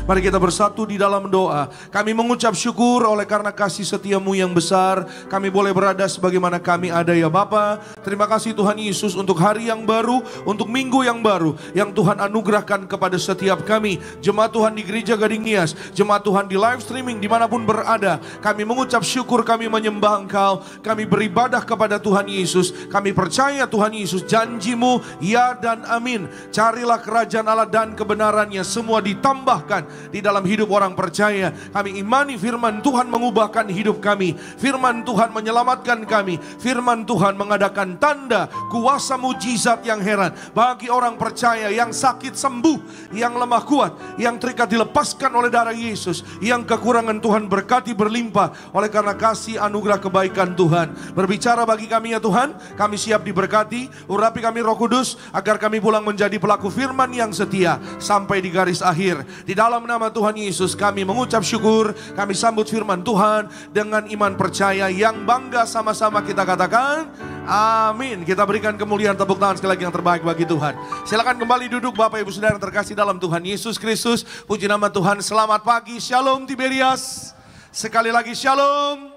Mari kita bersatu di dalam doa. Kami mengucap syukur oleh karena kasih setiamu yang besar. Kami boleh berada sebagaimana kami ada ya Bapa. Terima kasih Tuhan Yesus untuk hari yang baru, untuk minggu yang baru yang Tuhan anugerahkan kepada setiap kami. Jemaat Tuhan di Gereja Gading Nias, jemaat Tuhan di live streaming dimanapun berada. Kami mengucap syukur, kami menyembah Engkau. Kami beribadah kepada Tuhan Yesus. Kami percaya Tuhan Yesus, janjimu ya dan amin. Carilah kerajaan Allah dan kebenarannya, semua ditambahkan di dalam hidup orang percaya. Kami imani firman Tuhan mengubahkan hidup kami. Firman Tuhan menyelamatkan kami. Firman Tuhan mengadakan tanda, kuasa mujizat yang heran bagi orang percaya, yang sakit sembuh, yang lemah kuat, yang terikat dilepaskan oleh darah Yesus, yang kekurangan Tuhan berkati berlimpah oleh karena kasih anugerah kebaikan Tuhan. Berbicara bagi kami ya Tuhan, kami siap diberkati. Urapi kami Roh Kudus agar kami pulang menjadi pelaku firman yang setia sampai di garis akhir. Di dalam nama Tuhan Yesus kami mengucap syukur. Kami sambut firman Tuhan dengan iman percaya yang bangga, sama-sama kita katakan amin. Kita berikan kemuliaan, tepuk tangan sekali lagi yang terbaik bagi Tuhan. Silakan kembali duduk Bapak Ibu Saudara yang terkasih dalam Tuhan Yesus Kristus. Puji nama Tuhan. Selamat pagi, Shalom Tiberias. Sekali lagi Shalom.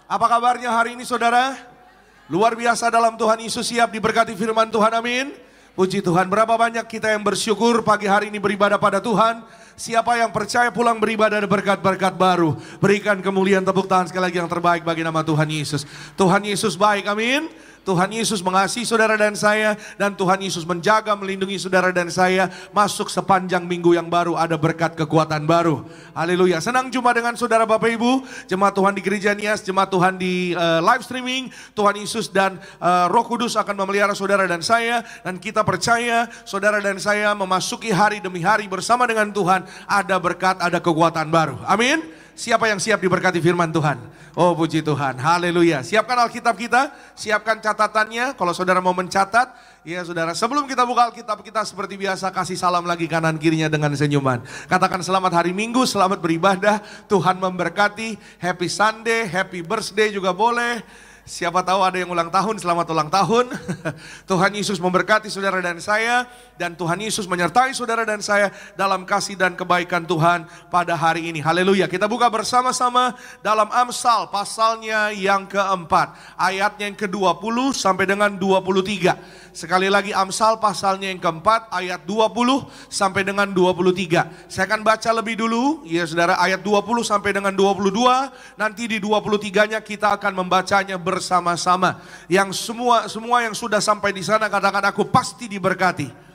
Apa kabarnya hari ini saudara? Luar biasa dalam Tuhan Yesus, siap diberkati firman Tuhan, amin. Puji Tuhan, berapa banyak kita yang bersyukur pagi hari ini beribadah pada Tuhan. Siapa yang percaya pulang beribadah ada berkat-berkat baru. Berikan kemuliaan, tepuk tangan sekali lagi yang terbaik bagi nama Tuhan Yesus. Tuhan Yesus baik, amin. Tuhan Yesus mengasihi saudara dan saya, dan Tuhan Yesus menjaga, melindungi saudara dan saya. Masuk sepanjang minggu yang baru ada berkat kekuatan baru. Haleluya. Senang jumpa dengan saudara Bapak Ibu, jemaat Tuhan di Gereja Nias, jemaat Tuhan di live streaming. Tuhan Yesus dan Roh Kudus akan memelihara saudara dan saya, dan kita percaya saudara dan saya memasuki hari demi hari bersama dengan Tuhan. Ada berkat, ada kekuatan baru. Amin. Siapa yang siap diberkati firman Tuhan? Oh puji Tuhan, haleluya. Siapkan Alkitab kita, siapkan catatannya. Kalau saudara mau mencatat, ya saudara, sebelum kita buka Alkitab kita seperti biasa kasih salam lagi kanan kirinya dengan senyuman. Katakan selamat hari Minggu, selamat beribadah, Tuhan memberkati, happy Sunday, happy birthday juga boleh. Siapa tahu ada yang ulang tahun, selamat ulang tahun. Tuhan Yesus memberkati saudara dan saya, dan Tuhan Yesus menyertai saudara dan saya dalam kasih dan kebaikan Tuhan pada hari ini. Haleluya. Kita buka bersama-sama dalam Amsal pasalnya yang keempat, ayatnya yang ke-20 sampai dengan 23. Sekali lagi Amsal pasalnya yang keempat, ayat 20 sampai dengan 23. Saya akan baca lebih dulu, ya saudara, ayat 20 sampai dengan 22. Nanti di 23-nya kita akan membacanya bersama-sama. Yang semua yang sudah sampai di sana katakan aku pasti diberkati.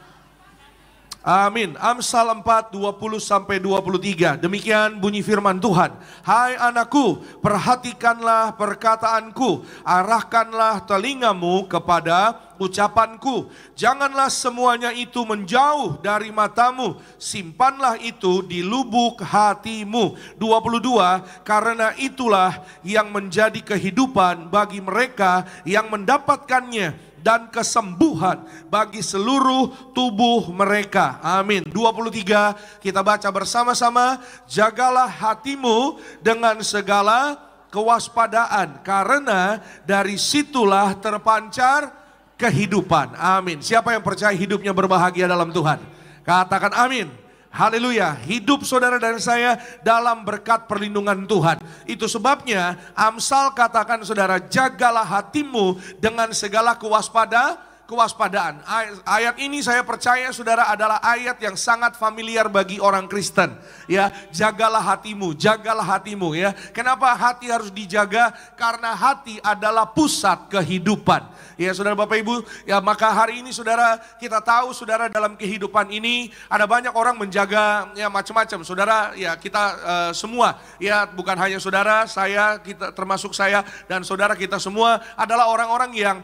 Amin. Amsal 4, 20 sampai 23. Demikian bunyi firman Tuhan. Hai anakku, perhatikanlah perkataanku, arahkanlah telingamu kepada ucapanku. Janganlah semuanya itu menjauh dari matamu, simpanlah itu di lubuk hatimu. 22, karena itulah yang menjadi kehidupan bagi mereka yang mendapatkannya, dan kesembuhan bagi seluruh tubuh mereka. Amin. 23, kita baca bersama-sama. Jagalah hatimu dengan segala kewaspadaan, karena dari situlah terpancar kehidupan. Amin. Siapa yang percaya hidupnya berbahagia dalam Tuhan? Katakan amin. Haleluya. Hidup saudara dan saya dalam berkat perlindungan Tuhan. Itu sebabnya Amsal katakan saudara, jagalah hatimu dengan segala kewaspadaan. Ayat ini saya percaya saudara adalah ayat yang sangat familiar bagi orang Kristen. Ya, jagalah hatimu ya. Kenapa hati harus dijaga? Karena hati adalah pusat kehidupan. Ya saudara Bapak Ibu, ya maka hari ini saudara, kita tahu saudara dalam kehidupan ini ada banyak orang menjaga ya macam-macam. Saudara, ya kita semua, ya bukan hanya saudara, saya, kita termasuk saya dan saudara, kita semua adalah orang-orang yang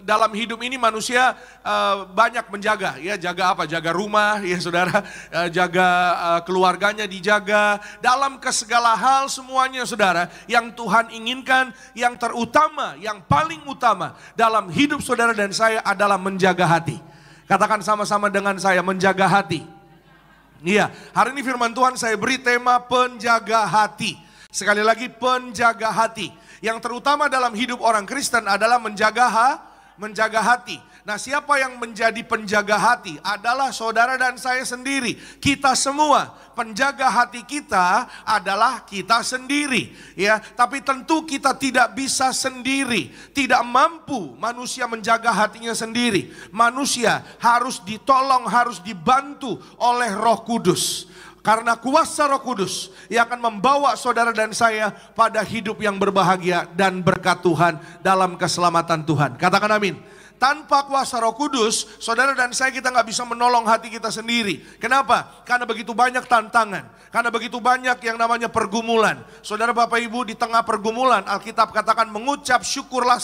dalam hidup ini manusia banyak menjaga, ya jaga apa? Jaga rumah, ya saudara, jaga keluarganya dijaga. Dalam segala hal semuanya saudara, yang Tuhan inginkan, yang terutama, yang paling utama dalam hidup saudara dan saya adalah menjaga hati. Katakan sama-sama dengan saya, menjaga hati. Iya, hari ini firman Tuhan saya beri tema penjaga hati. Sekali lagi, penjaga hati. Yang terutama dalam hidup orang Kristen adalah menjaga hati. Nah, siapa yang menjadi penjaga hati? Adalah saudara dan saya sendiri. Kita semua. Penjaga hati kita adalah kita sendiri, ya. Tapi tentu kita tidak bisa sendiri. Tidak mampu manusia menjaga hatinya sendiri. Manusia harus ditolong, harus dibantu oleh Roh Kudus. Karena kuasa Roh Kudus yang akan membawa saudara dan saya pada hidup yang berbahagia dan berkat Tuhan dalam keselamatan Tuhan. Katakan amin. Tanpa kuasa Roh Kudus, saudara dan saya kita nggak bisa menolong hati kita sendiri. Kenapa? Karena begitu banyak tantangan. Karena begitu banyak yang namanya pergumulan. Saudara Bapak Ibu, di tengah pergumulan, Alkitab katakan mengucap syukurlah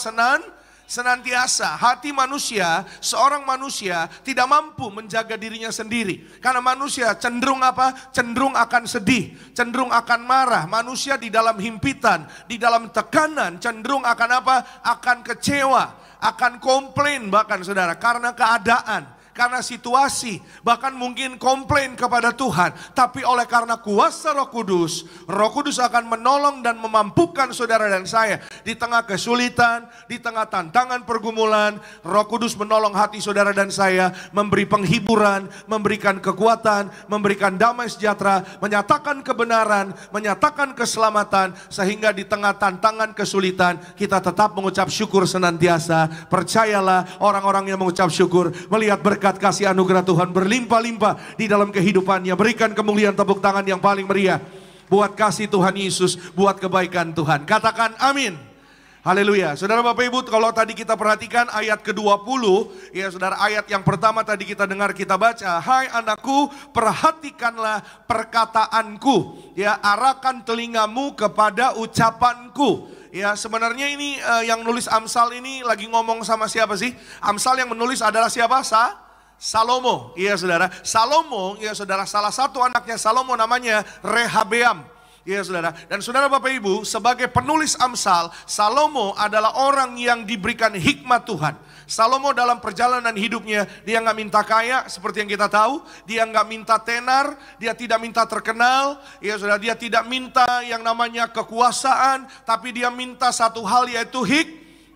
senantiasa. Hati manusia, seorang manusia tidak mampu menjaga dirinya sendiri. Karena manusia cenderung apa? Cenderung akan sedih, cenderung akan marah. Manusia di dalam himpitan, di dalam tekanan, cenderung akan apa? Akan kecewa, akan komplain bahkan saudara. Karena keadaan, karena situasi, bahkan mungkin komplain kepada Tuhan. Tapi oleh karena kuasa Roh Kudus akan menolong dan memampukan saudara dan saya. Di tengah kesulitan, di tengah tantangan pergumulan, Roh Kudus menolong hati saudara dan saya. Memberi penghiburan, memberikan kekuatan, memberikan damai sejahtera, menyatakan kebenaran, menyatakan keselamatan. Sehingga di tengah tantangan kesulitan, kita tetap mengucap syukur senantiasa. Percayalah, orang-orang yang mengucap syukur melihat berkat kasih anugerah Tuhan berlimpah-limpah di dalam kehidupannya. Berikan kemuliaan tepuk tangan yang paling meriah buat kasih Tuhan Yesus, buat kebaikan Tuhan. Katakan amin. Haleluya. Saudara Bapak Ibu, kalau tadi kita perhatikan ayat ke-20, ya saudara, ayat yang pertama tadi kita dengar, kita baca, hai anakku, perhatikanlah perkataanku, ya, arahkan telingamu kepada ucapanku. Ya, sebenarnya ini yang nulis Amsal ini lagi ngomong sama siapa sih? Amsal yang menulis adalah siapa? Salomo. Iya saudara, Salomo, ya saudara, salah satu anaknya Salomo namanya Rehabeam. Ya saudara, dan saudara Bapak Ibu, sebagai penulis Amsal, Salomo adalah orang yang diberikan hikmat Tuhan. Salomo dalam perjalanan hidupnya, dia nggak minta kaya seperti yang kita tahu, dia nggak minta tenar, dia tidak minta terkenal, ya saudara, dia tidak minta yang namanya kekuasaan, tapi dia minta satu hal, yaitu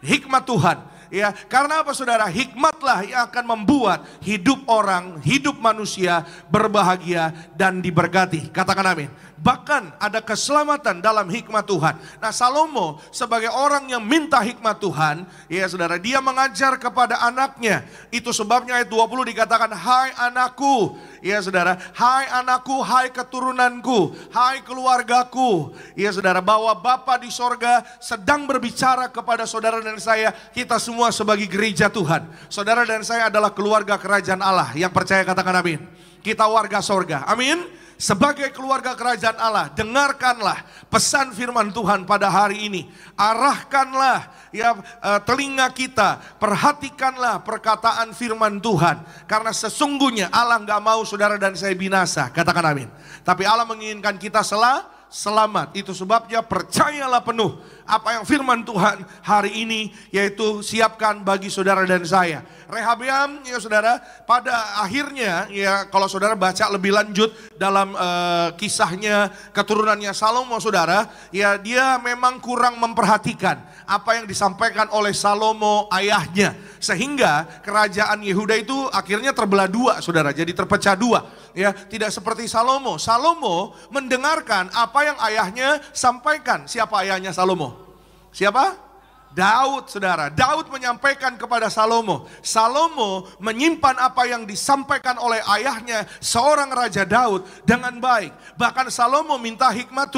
hikmat Tuhan. Ya, karena apa saudara? Hikmatlah yang akan membuat hidup orang, hidup manusia berbahagia dan diberkati. Katakan amin. Bahkan ada keselamatan dalam hikmat Tuhan. Nah, Salomo sebagai orang yang minta hikmat Tuhan, ya saudara, dia mengajar kepada anaknya. Itu sebabnya ayat 20 dikatakan, hai anakku, ya saudara, hai anakku, hai keturunanku, hai keluargaku. Ya saudara, bahwa Bapa di sorga sedang berbicara kepada saudara dan saya, kita semua sebagai gereja Tuhan. Saudara dan saya adalah keluarga kerajaan Allah. Yang percaya katakan amin. Kita warga sorga, amin. Sebagai keluarga kerajaan Allah, dengarkanlah pesan firman Tuhan pada hari ini. Arahkanlah ya telinga kita, perhatikanlah perkataan firman Tuhan. Karena sesungguhnya Allah gak mau saudara dan saya binasa, katakan amin. Tapi Allah menginginkan kita selamat. Itu sebabnya percayalah penuh apa yang firman Tuhan hari ini, yaitu siapkan bagi saudara dan saya. Rehabeam, ya saudara, pada akhirnya, ya kalau saudara baca lebih lanjut dalam kisahnya keturunannya Salomo, saudara, ya dia memang kurang memperhatikan apa yang disampaikan oleh Salomo ayahnya. Sehingga kerajaan Yehuda itu akhirnya terbelah dua, saudara, jadi terpecah dua. Ya, tidak seperti Salomo. Salomo mendengarkan apa yang ayahnya sampaikan. Siapa ayahnya Salomo? Siapa? Daud, saudara. Daud menyampaikan kepada Salomo. Salomo menyimpan apa yang disampaikan oleh ayahnya, seorang Raja Daud, dengan baik. Bahkan Salomo minta hikmat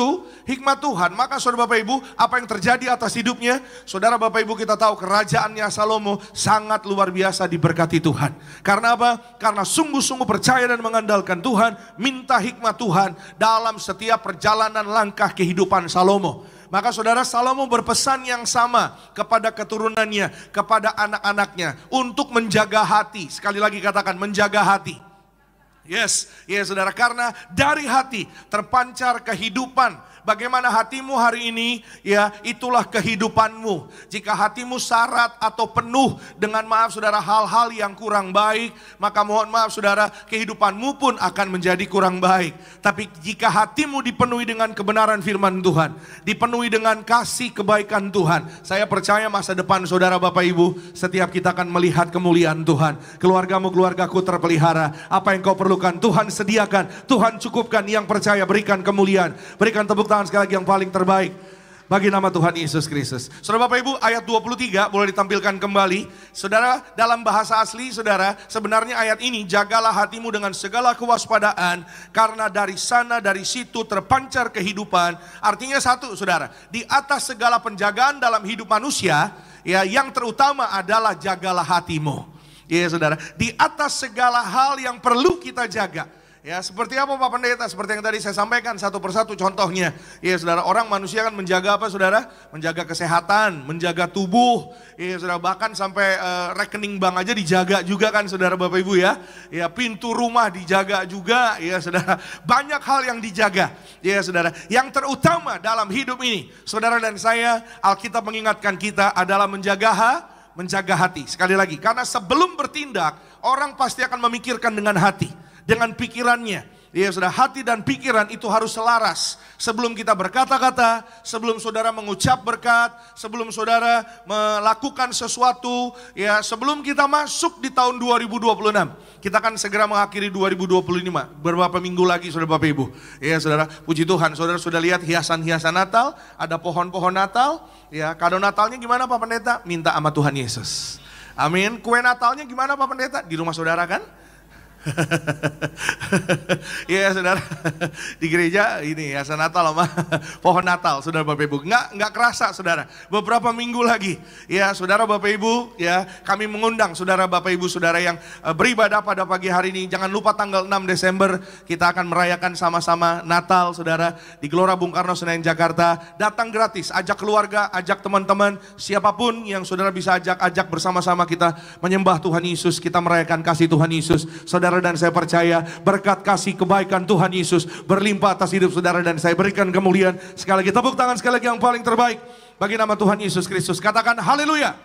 Tuhan. Maka saudara Bapak Ibu, apa yang terjadi atas hidupnya? Saudara Bapak Ibu, kita tahu kerajaannya Salomo sangat luar biasa diberkati Tuhan. Karena apa? Karena sungguh-sungguh percaya dan mengandalkan Tuhan, minta hikmat Tuhan dalam setiap perjalanan langkah kehidupan Salomo. Maka saudara, Salomo berpesan yang sama kepada keturunannya, kepada anak-anaknya, untuk menjaga hati. Sekali lagi katakan, menjaga hati. Yes, ya saudara, karena dari hati terpancar kehidupan. Bagaimana hatimu hari ini, ya itulah kehidupanmu. Jika hatimu syarat atau penuh dengan maaf saudara hal-hal yang kurang baik, maka mohon maaf saudara, kehidupanmu pun akan menjadi kurang baik. Tapi jika hatimu dipenuhi dengan kebenaran firman Tuhan, dipenuhi dengan kasih kebaikan Tuhan, saya percaya masa depan saudara Bapak Ibu, setiap kita akan melihat kemuliaan Tuhan. Keluargamu, keluargaku terpelihara. Apa yang kau perlukan Tuhan sediakan, Tuhan cukupkan. Yang percaya berikan kemuliaan, berikan tepuk tangan sekali lagi yang paling terbaik bagi nama Tuhan Yesus Kristus. Saudara Bapak Ibu, ayat 23 boleh ditampilkan kembali. Saudara, dalam bahasa asli saudara, sebenarnya ayat ini, jagalah hatimu dengan segala kewaspadaan, karena dari sana dari situ terpancar kehidupan. Artinya satu saudara, di atas segala penjagaan dalam hidup manusia, ya yang terutama adalah jagalah hatimu. Ya saudara, di atas segala hal yang perlu kita jaga. Ya, seperti apa Pak Pendeta? Seperti yang tadi saya sampaikan satu persatu contohnya. Ya saudara, orang manusia kan menjaga apa saudara? Menjaga kesehatan, menjaga tubuh. Ya saudara, bahkan sampai rekening bank aja dijaga juga kan saudara Bapak Ibu ya. Ya, pintu rumah dijaga juga ya saudara. Banyak hal yang dijaga. Ya saudara, yang terutama dalam hidup ini, saudara dan saya, Alkitab mengingatkan kita adalah menjaga hati. Sekali lagi, karena sebelum bertindak, orang pasti akan memikirkan dengan hati, dengan pikirannya. Ya sudah, hati dan pikiran itu harus selaras. Sebelum kita berkata-kata, sebelum saudara mengucap berkat, sebelum saudara melakukan sesuatu, ya sebelum kita masuk di tahun 2026. Kita akan segera mengakhiri 2025. Beberapa minggu lagi saudara Bapak Ibu. Ya saudara, puji Tuhan, saudara sudah lihat hiasan-hiasan Natal, ada pohon-pohon Natal. Ya, kado Natalnya gimana Pak Pendeta? Minta sama Tuhan Yesus. Amin. Kue Natalnya gimana Pak Pendeta? Di rumah saudara kan? Iya saudara, di gereja ini ya Natal sama pohon Natal saudara Bapak Ibu. Nggak kerasa saudara, beberapa minggu lagi ya saudara Bapak Ibu, ya kami mengundang saudara Bapak Ibu saudara yang beribadah pada pagi hari ini. Jangan lupa tanggal 6 Desember kita akan merayakan sama-sama Natal saudara di Gelora Bung Karno Senayan Jakarta. Datang gratis, ajak keluarga, ajak teman-teman, siapapun yang saudara bisa ajak bersama-sama kita menyembah Tuhan Yesus, kita merayakan kasih Tuhan Yesus. Saudara dan saya percaya berkat kasih kebaikan Tuhan Yesus berlimpah atas hidup saudara dan saya. Berikan kemuliaan sekali lagi, tepuk tangan sekali lagi yang paling terbaik bagi nama Tuhan Yesus Kristus. Katakan haleluya.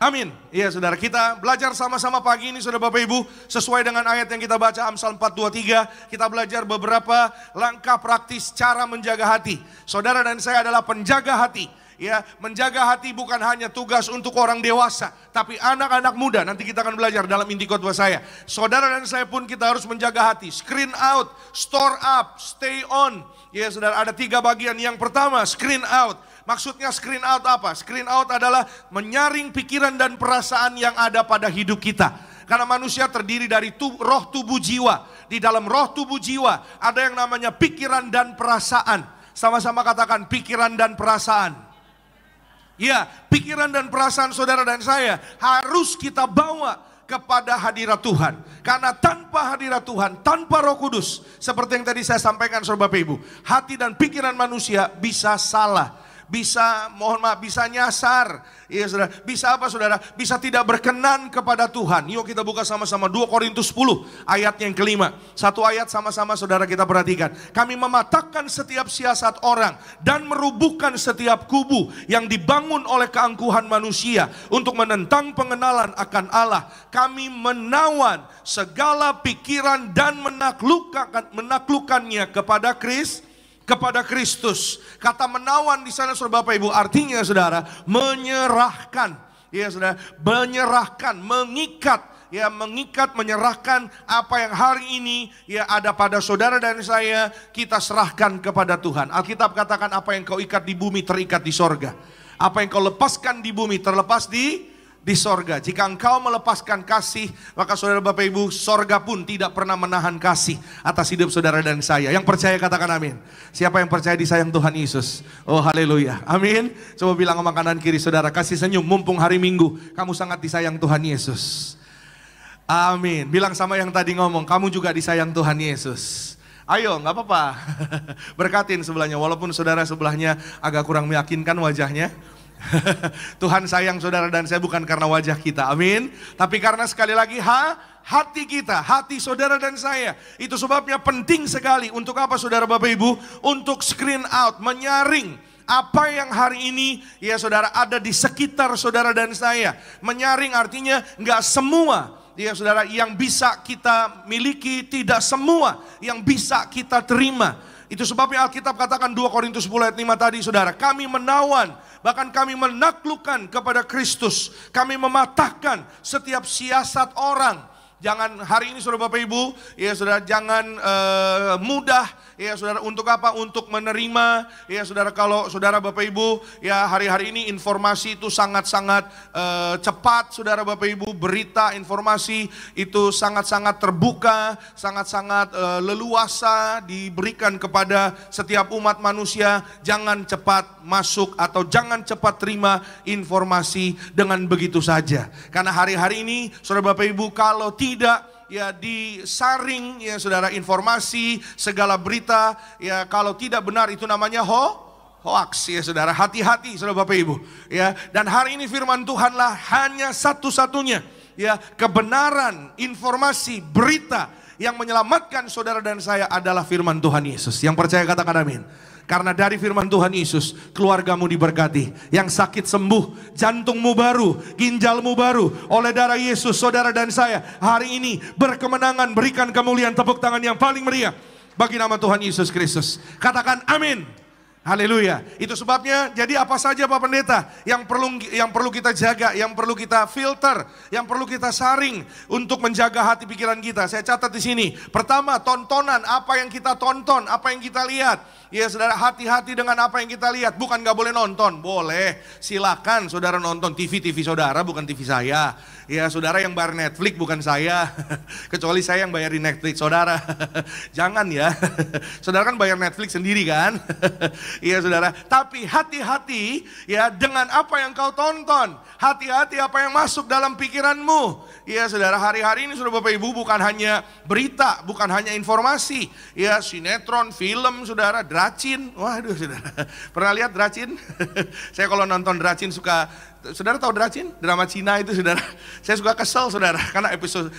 Amin. Iya saudara, kita belajar sama-sama pagi ini saudara Bapak Ibu, sesuai dengan ayat yang kita baca Amsal 4:23, kita belajar beberapa langkah praktis cara menjaga hati. Saudara dan saya adalah penjaga hati. Ya, menjaga hati bukan hanya tugas untuk orang dewasa, tapi anak-anak muda. Nanti kita akan belajar dalam inti khotbah saya. Saudara dan saya pun kita harus menjaga hati. Screen out, store up, stay on. Ya saudara, ada 3 bagian. Yang pertama, screen out. Maksudnya screen out apa? Screen out adalah menyaring pikiran dan perasaan yang ada pada hidup kita. Karena manusia terdiri dari roh, tubuh, jiwa. Di dalam roh, tubuh, jiwa ada yang namanya pikiran dan perasaan. Sama-sama katakan pikiran dan perasaan. Ya, pikiran dan perasaan saudara dan saya harus kita bawa kepada hadirat Tuhan. Karena tanpa hadirat Tuhan, tanpa Roh Kudus, seperti yang tadi saya sampaikan saudara Bapak Ibu, hati dan pikiran manusia bisa salah, bisa bisa nyasar. Iya saudara, bisa apa saudara? Bisa tidak berkenan kepada Tuhan. Yuk kita buka sama-sama 2 Korintus 10 ayat yang kelima. Satu ayat sama-sama saudara kita perhatikan. Kami mematahkan setiap siasat orang dan merubuhkan setiap kubu yang dibangun oleh keangkuhan manusia untuk menentang pengenalan akan Allah. Kami menawan segala pikiran dan menaklukkannya kepada Kristus. Kata menawan di sana saudara Bapak Ibu artinya saudara menyerahkan. Ya saudara, menyerahkan, mengikat. Ya mengikat, menyerahkan apa yang hari ini ya ada pada saudara dan saya, kita serahkan kepada Tuhan. Alkitab katakan apa yang kau ikat di bumi terikat di sorga. Apa yang kau lepaskan di bumi terlepas di sorga. Jika engkau melepaskan kasih, maka saudara Bapak Ibu, sorga pun tidak pernah menahan kasih atas hidup saudara dan saya. Yang percaya katakan amin. Siapa yang percaya disayang Tuhan Yesus? Oh haleluya, amin. Coba bilang sama kanan kiri saudara, kasih senyum mumpung hari Minggu, kamu sangat disayang Tuhan Yesus. Amin. Bilang sama yang tadi ngomong, kamu juga disayang Tuhan Yesus. Ayo, gak apa-apa. Berkatin sebelahnya, walaupun saudara sebelahnya agak kurang meyakinkan wajahnya. Tuhan sayang saudara dan saya bukan karena wajah kita, amin. Tapi karena sekali lagi hati kita, hati saudara dan saya. Itu sebabnya penting sekali untuk apa saudara Bapak Ibu? Untuk screen out, menyaring apa yang hari ini ya saudara ada di sekitar saudara dan saya. Menyaring artinya nggak semua ya saudara yang bisa kita miliki, tidak semua yang bisa kita terima. Itu sebabnya Alkitab katakan 2 Korintus 10 ayat 5 tadi saudara, kami menawan, bahkan kami menaklukkan kepada Kristus. Kami mematahkan setiap siasat orang. Jangan hari ini saudara Bapak Ibu, ya saudara, jangan mudah ya saudara untuk apa? Untuk menerima ya saudara. Kalau saudara Bapak Ibu ya hari-hari ini informasi itu sangat-sangat cepat saudara Bapak Ibu. Berita informasi itu sangat-sangat terbuka, sangat-sangat leluasa diberikan kepada setiap umat manusia. Jangan cepat masuk atau jangan cepat terima informasi dengan begitu saja. Karena hari-hari ini saudara Bapak Ibu, kalau tidak ya disaring ya saudara informasi, segala berita ya kalau tidak benar itu namanya hoax ya saudara. Hati-hati saudara Bapak Ibu ya. Dan hari ini firman Tuhanlah hanya satu-satunya ya kebenaran, informasi, berita yang menyelamatkan saudara dan saya adalah firman Tuhan Yesus. Yang percaya katakan amin. Karena dari firman Tuhan Yesus, keluargamu diberkati. Yang sakit sembuh, jantungmu baru, ginjalmu baru. Oleh darah Yesus, saudara dan saya hari ini berkemenangan. Berikan kemuliaan, tepuk tangan yang paling meriah bagi nama Tuhan Yesus Kristus. Katakan amin. Haleluya. Itu sebabnya jadi apa saja Pak Pendeta yang perlu kita jaga, yang perlu kita filter, yang perlu kita saring untuk menjaga hati pikiran kita. Saya catat di sini. Pertama, tontonan, apa yang kita tonton, apa yang kita lihat. Ya saudara, hati-hati dengan apa yang kita lihat. Bukan gak boleh nonton, boleh. Silakan saudara nonton TV saudara, bukan TV saya. Ya saudara yang bayar Netflix bukan saya. Kecuali saya yang bayarin Netflix saudara. Jangan ya. Saudara kan bayar Netflix sendiri kan. Iya saudara. Tapi hati-hati ya dengan apa yang kau tonton. Hati-hati apa yang masuk dalam pikiranmu. Iya saudara, hari-hari ini saudara Bapak Ibu bukan hanya berita, bukan hanya informasi. Ya sinetron, film saudara, Dracin. Waduh saudara. Pernah lihat Dracin? Saya kalau nonton Dracin suka. Saudara tahu Dracin? Drama Cina itu saudara. Saya suka kesel saudara. Karena episode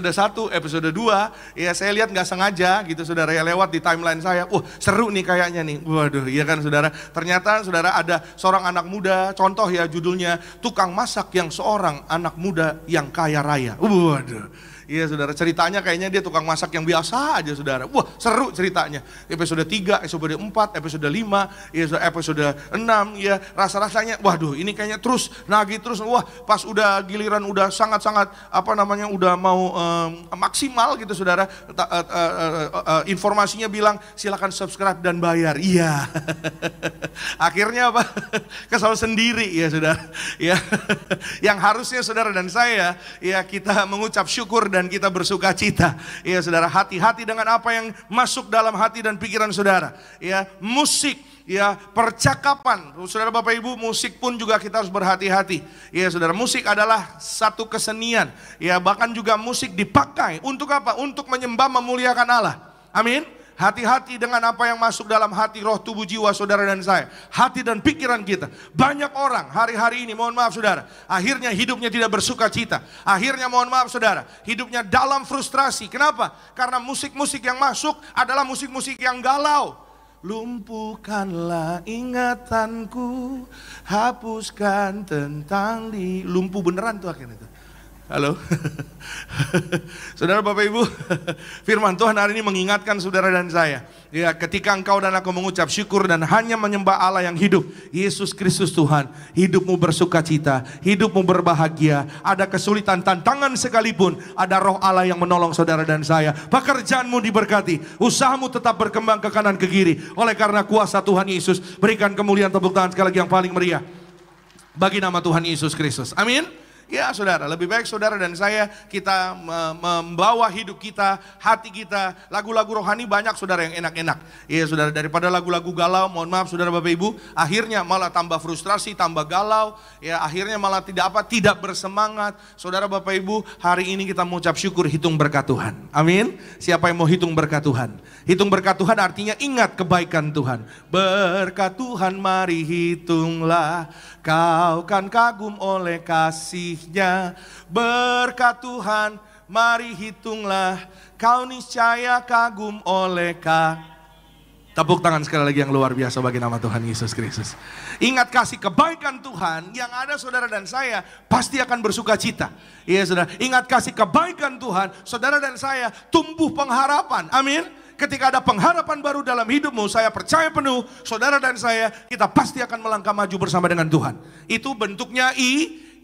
1, episode 2. Ya saya lihat gak sengaja gitu saudara. Ya lewat di timeline saya. Wah seru nih kayaknya nih. Waduh iya kan saudara. Ternyata saudara ada seorang anak muda. Contoh ya judulnya. Tukang masak yang seorang anak muda yang kaya raya. Waduh. Iya saudara, ceritanya kayaknya dia tukang masak yang biasa aja saudara. Wah seru ceritanya. Episode 3, episode 4, episode 5, ya, episode 6. Ya rasa-rasanya waduh ini kayaknya terus nagih terus. Wah pas udah giliran udah sangat-sangat udah mau maksimal gitu saudara. Informasinya bilang silakan subscribe dan bayar. Iya. Akhirnya apa? Kesal sendiri ya saudara. Ya. Yang harusnya saudara dan saya ya kita mengucap syukur dan kita bersuka cita. Ya saudara, hati-hati dengan apa yang masuk dalam hati dan pikiran saudara. Ya, musik, ya percakapan. Saudara Bapak Ibu, musik pun juga kita harus berhati-hati. Ya saudara, musik adalah satu kesenian. Ya bahkan juga musik dipakai untuk apa? Untuk menyembah memuliakan Allah. Amin. Hati-hati dengan apa yang masuk dalam hati, roh, tubuh, jiwa saudara dan saya. Hati dan pikiran kita. Banyak orang hari-hari ini, mohon maaf saudara, akhirnya hidupnya tidak bersuka cita. Akhirnya mohon maaf saudara, hidupnya dalam frustrasi. Kenapa? Karena musik-musik yang masuk adalah musik-musik yang galau. Lumpuhkanlah ingatanku, hapuskan tentang lumpuh beneran tuh akhirnya itu. Halo. Saudara Bapak Ibu, firman Tuhan hari ini mengingatkan saudara dan saya. Ya, ketika engkau dan aku mengucap syukur dan hanya menyembah Allah yang hidup, Yesus Kristus Tuhan, hidupmu bersuka cita, hidupmu berbahagia. Ada kesulitan, tantangan sekalipun, ada roh Allah yang menolong saudara dan saya. Pekerjaanmu diberkati, usahamu tetap berkembang ke kanan ke kiri. Oleh karena kuasa Tuhan Yesus, berikan kemuliaan, tepuk tangan sekali lagi yang paling meriah bagi nama Tuhan Yesus Kristus. Amin. Ya saudara, lebih baik saudara dan saya kita membawa hidup kita, hati kita, lagu-lagu rohani banyak saudara yang enak-enak. Ya saudara, daripada lagu-lagu galau, mohon maaf saudara Bapak Ibu, akhirnya malah tambah frustrasi, tambah galau, ya akhirnya malah tidak bersemangat. Saudara Bapak Ibu, hari ini kita mengucap syukur, hitung berkat Tuhan. Amin. Siapa yang mau hitung berkat Tuhan? Hitung berkat Tuhan artinya ingat kebaikan Tuhan. Berkat Tuhan mari hitunglah, kau kan kagum oleh kasih. Berkat Tuhan Mari hitunglah, kau niscaya kagum oleh Tepuk tangan sekali lagi yang luar biasa bagi nama Tuhan Yesus Kristus. Ingat kasih kebaikan Tuhan yang ada saudara dan saya pasti akan bersuka cita. Iya saudara, ingat kasih kebaikan Tuhan, saudara dan saya tumbuh pengharapan. Amin. Ketika ada pengharapan baru dalam hidupmu, saya percaya penuh, saudara dan saya, kita pasti akan melangkah maju bersama dengan Tuhan. Itu bentuknya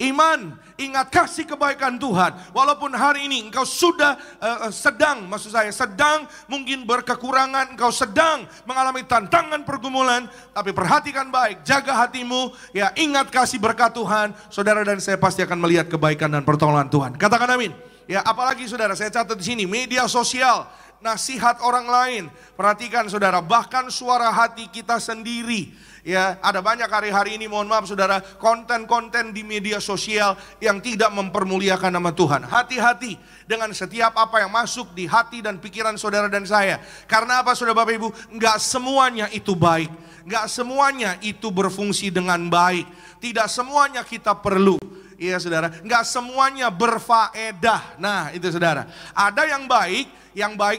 iman. Ingat kasih kebaikan Tuhan. Walaupun hari ini engkau sudah sedang mungkin berkekurangan, engkau sedang mengalami tantangan pergumulan, tapi perhatikan baik, jaga hatimu, ya ingat kasih berkat Tuhan, saudara dan saya pasti akan melihat kebaikan dan pertolongan Tuhan. Katakan amin. Ya, apalagi saudara, saya catat di sini media sosial, nasihat orang lain. Perhatikan saudara, bahkan suara hati kita sendiri. Ya, ada banyak hari-hari ini, mohon maaf saudara, konten-konten di media sosial yang tidak mempermuliakan nama Tuhan. Hati-hati dengan setiap apa yang masuk di hati dan pikiran saudara dan saya. Karena apa saudara Bapak Ibu? Enggak semuanya itu baik. Enggak semuanya itu berfungsi dengan baik. Tidak semuanya kita perlu. Iya saudara, enggak semuanya berfaedah. Nah itu saudara, ada yang baik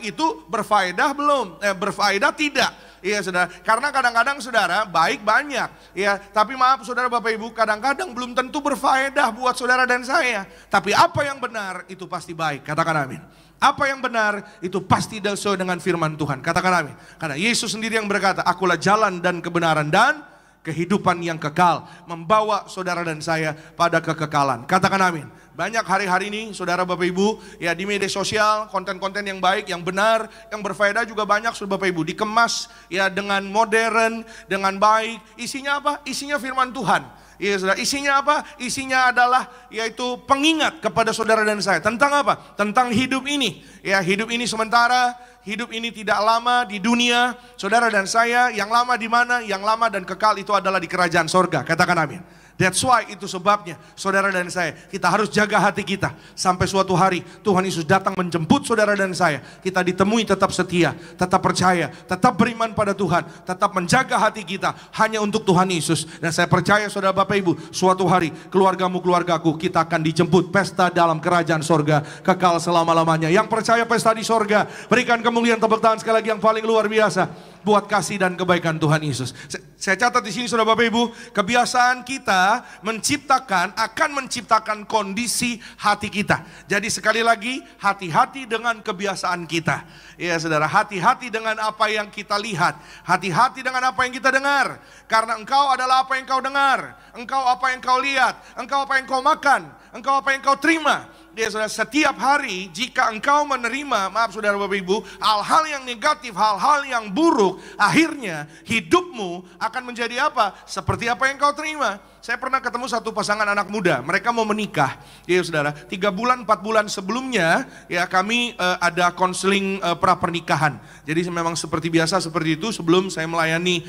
itu berfaedah belum? Berfaedah tidak. Iya saudara, karena kadang-kadang saudara baik banyak, ya. Tapi maaf saudara Bapak Ibu, kadang-kadang belum tentu berfaedah buat saudara dan saya. Tapi apa yang benar itu pasti baik. Katakan amin. Apa yang benar itu pasti sesuai dengan firman Tuhan. Katakan amin. Karena Yesus sendiri yang berkata, akulah jalan dan kebenaran dan kehidupan yang kekal, membawa saudara dan saya pada kekekalan. Katakan amin. Banyak hari-hari ini saudara Bapak Ibu, ya di media sosial, konten-konten yang baik, yang benar, yang berfaedah juga banyak saudara Bapak Ibu. Dikemas ya dengan modern, dengan baik. Isinya apa? Isinya firman Tuhan. Iya saudara, isinya apa? Isinya adalah yaitu pengingat kepada saudara dan saya. Tentang apa? Tentang hidup ini. Ya, hidup ini sementara, hidup ini tidak lama di dunia. Saudara dan saya, yang lama di mana? Yang lama dan kekal itu adalah di kerajaan sorga. Katakan amin. That's why, itu sebabnya saudara dan saya, kita harus jaga hati kita. Sampai suatu hari Tuhan Yesus datang menjemput saudara dan saya, kita ditemui tetap setia, tetap percaya, tetap beriman pada Tuhan, tetap menjaga hati kita hanya untuk Tuhan Yesus. Dan saya percaya saudara Bapak Ibu, suatu hari keluargamu, keluargaku, kita akan dijemput pesta dalam kerajaan sorga kekal selama-lamanya. Yang percaya pesta di sorga, berikan kemuliaan, tepuk tangan sekali lagi yang paling luar biasa buat kasih dan kebaikan Tuhan Yesus. Saya catat di sini saudara Bapak Ibu, kebiasaan kita akan menciptakan kondisi hati kita. Jadi sekali lagi, hati-hati dengan kebiasaan kita. Ya saudara, hati-hati dengan apa yang kita lihat, hati-hati dengan apa yang kita dengar. Karena engkau adalah apa yang kau dengar, engkau apa yang kau lihat, engkau apa yang kau makan, engkau apa yang kau terima. Ya saudara, setiap hari jika engkau menerima, maaf saudara Bapak Ibu, hal-hal yang negatif, hal-hal yang buruk, akhirnya hidupmu akan menjadi apa? Seperti apa yang kau terima. Saya pernah ketemu satu pasangan anak muda, mereka mau menikah. Ya saudara, 3 bulan, 4 bulan sebelumnya ya kami ada konseling pra pernikahan. Jadi memang seperti biasa seperti itu, sebelum saya melayani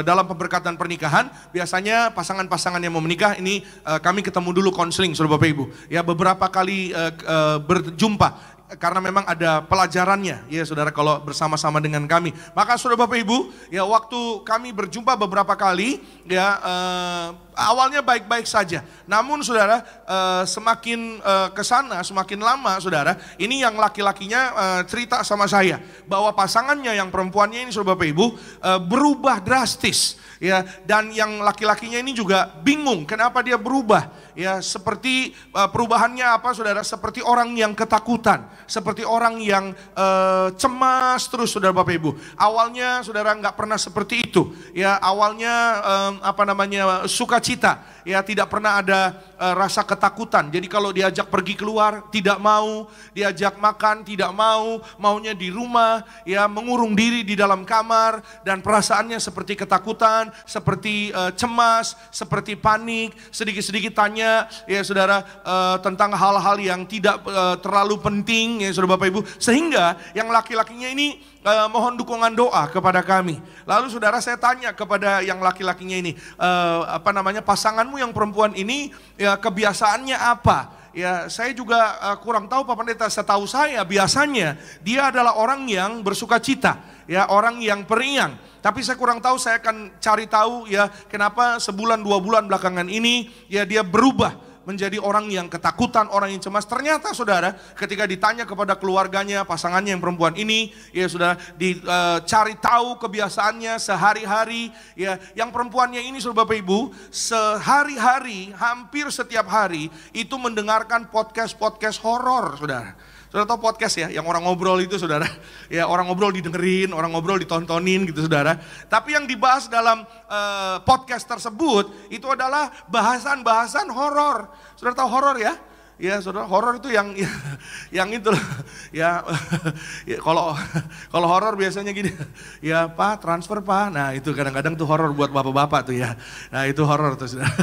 dalam pemberkatan pernikahan, biasanya pasangan-pasangan yang mau menikah ini kami ketemu dulu konseling saudara Bapak Ibu. Ya beberapa kali berjumpa. Karena memang ada pelajarannya ya saudara kalau bersama-sama dengan kami. Maka saudara Bapak Ibu, ya waktu kami berjumpa beberapa kali ya awalnya baik-baik saja. Namun saudara semakin kesana semakin lama saudara, ini yang laki-lakinya cerita sama saya bahwa pasangannya yang perempuannya ini saudara Bapak Ibu berubah drastis ya, dan yang laki-lakinya ini juga bingung kenapa dia berubah. Ya seperti perubahannya apa saudara, seperti orang yang ketakutan, seperti orang yang cemas terus saudara Bapak Ibu. Awalnya saudara nggak pernah seperti itu ya, awalnya sukacita ya, tidak pernah ada rasa ketakutan. Jadi kalau diajak pergi keluar tidak mau, diajak makan tidak mau, maunya di rumah ya, mengurung diri di dalam kamar, dan perasaannya seperti ketakutan, seperti cemas, seperti panik, sedikit-sedikit tanya ya saudara tentang hal-hal yang tidak terlalu penting ya saudara Bapak Ibu, sehingga yang laki-lakinya ini mohon dukungan doa kepada kami. Lalu saudara saya tanya kepada yang laki-lakinya ini, pasanganmu yang perempuan ini ya kebiasaannya apa? Ya saya juga kurang tahu Pak Pendeta, setahu saya biasanya dia adalah orang yang bersuka cita, ya orang yang periang. Tapi saya kurang tahu, saya akan cari tahu ya kenapa sebulan 2 bulan belakangan ini ya dia berubah menjadi orang yang ketakutan, orang yang cemas. Ternyata saudara, ketika ditanya kepada keluarganya, pasangannya yang perempuan ini, ya saudara, dicari tahu kebiasaannya sehari-hari, ya, yang perempuannya ini saudara Bapak Ibu, sehari-hari, hampir setiap hari, itu mendengarkan podcast horor, saudara. Saudara tahu podcast ya, yang orang ngobrol itu saudara, ya orang ngobrol didengerin, orang ngobrol ditontonin gitu saudara. Tapi yang dibahas dalam podcast tersebut itu adalah bahasan-bahasan horor. Saudara tahu horor ya? Ya saudara, horor itu yang itu ya, ya kalau horor biasanya gini, ya Pak transfer Pak, nah itu kadang-kadang tuh horor buat bapak-bapak tuh ya, nah itu horor tuh saudara.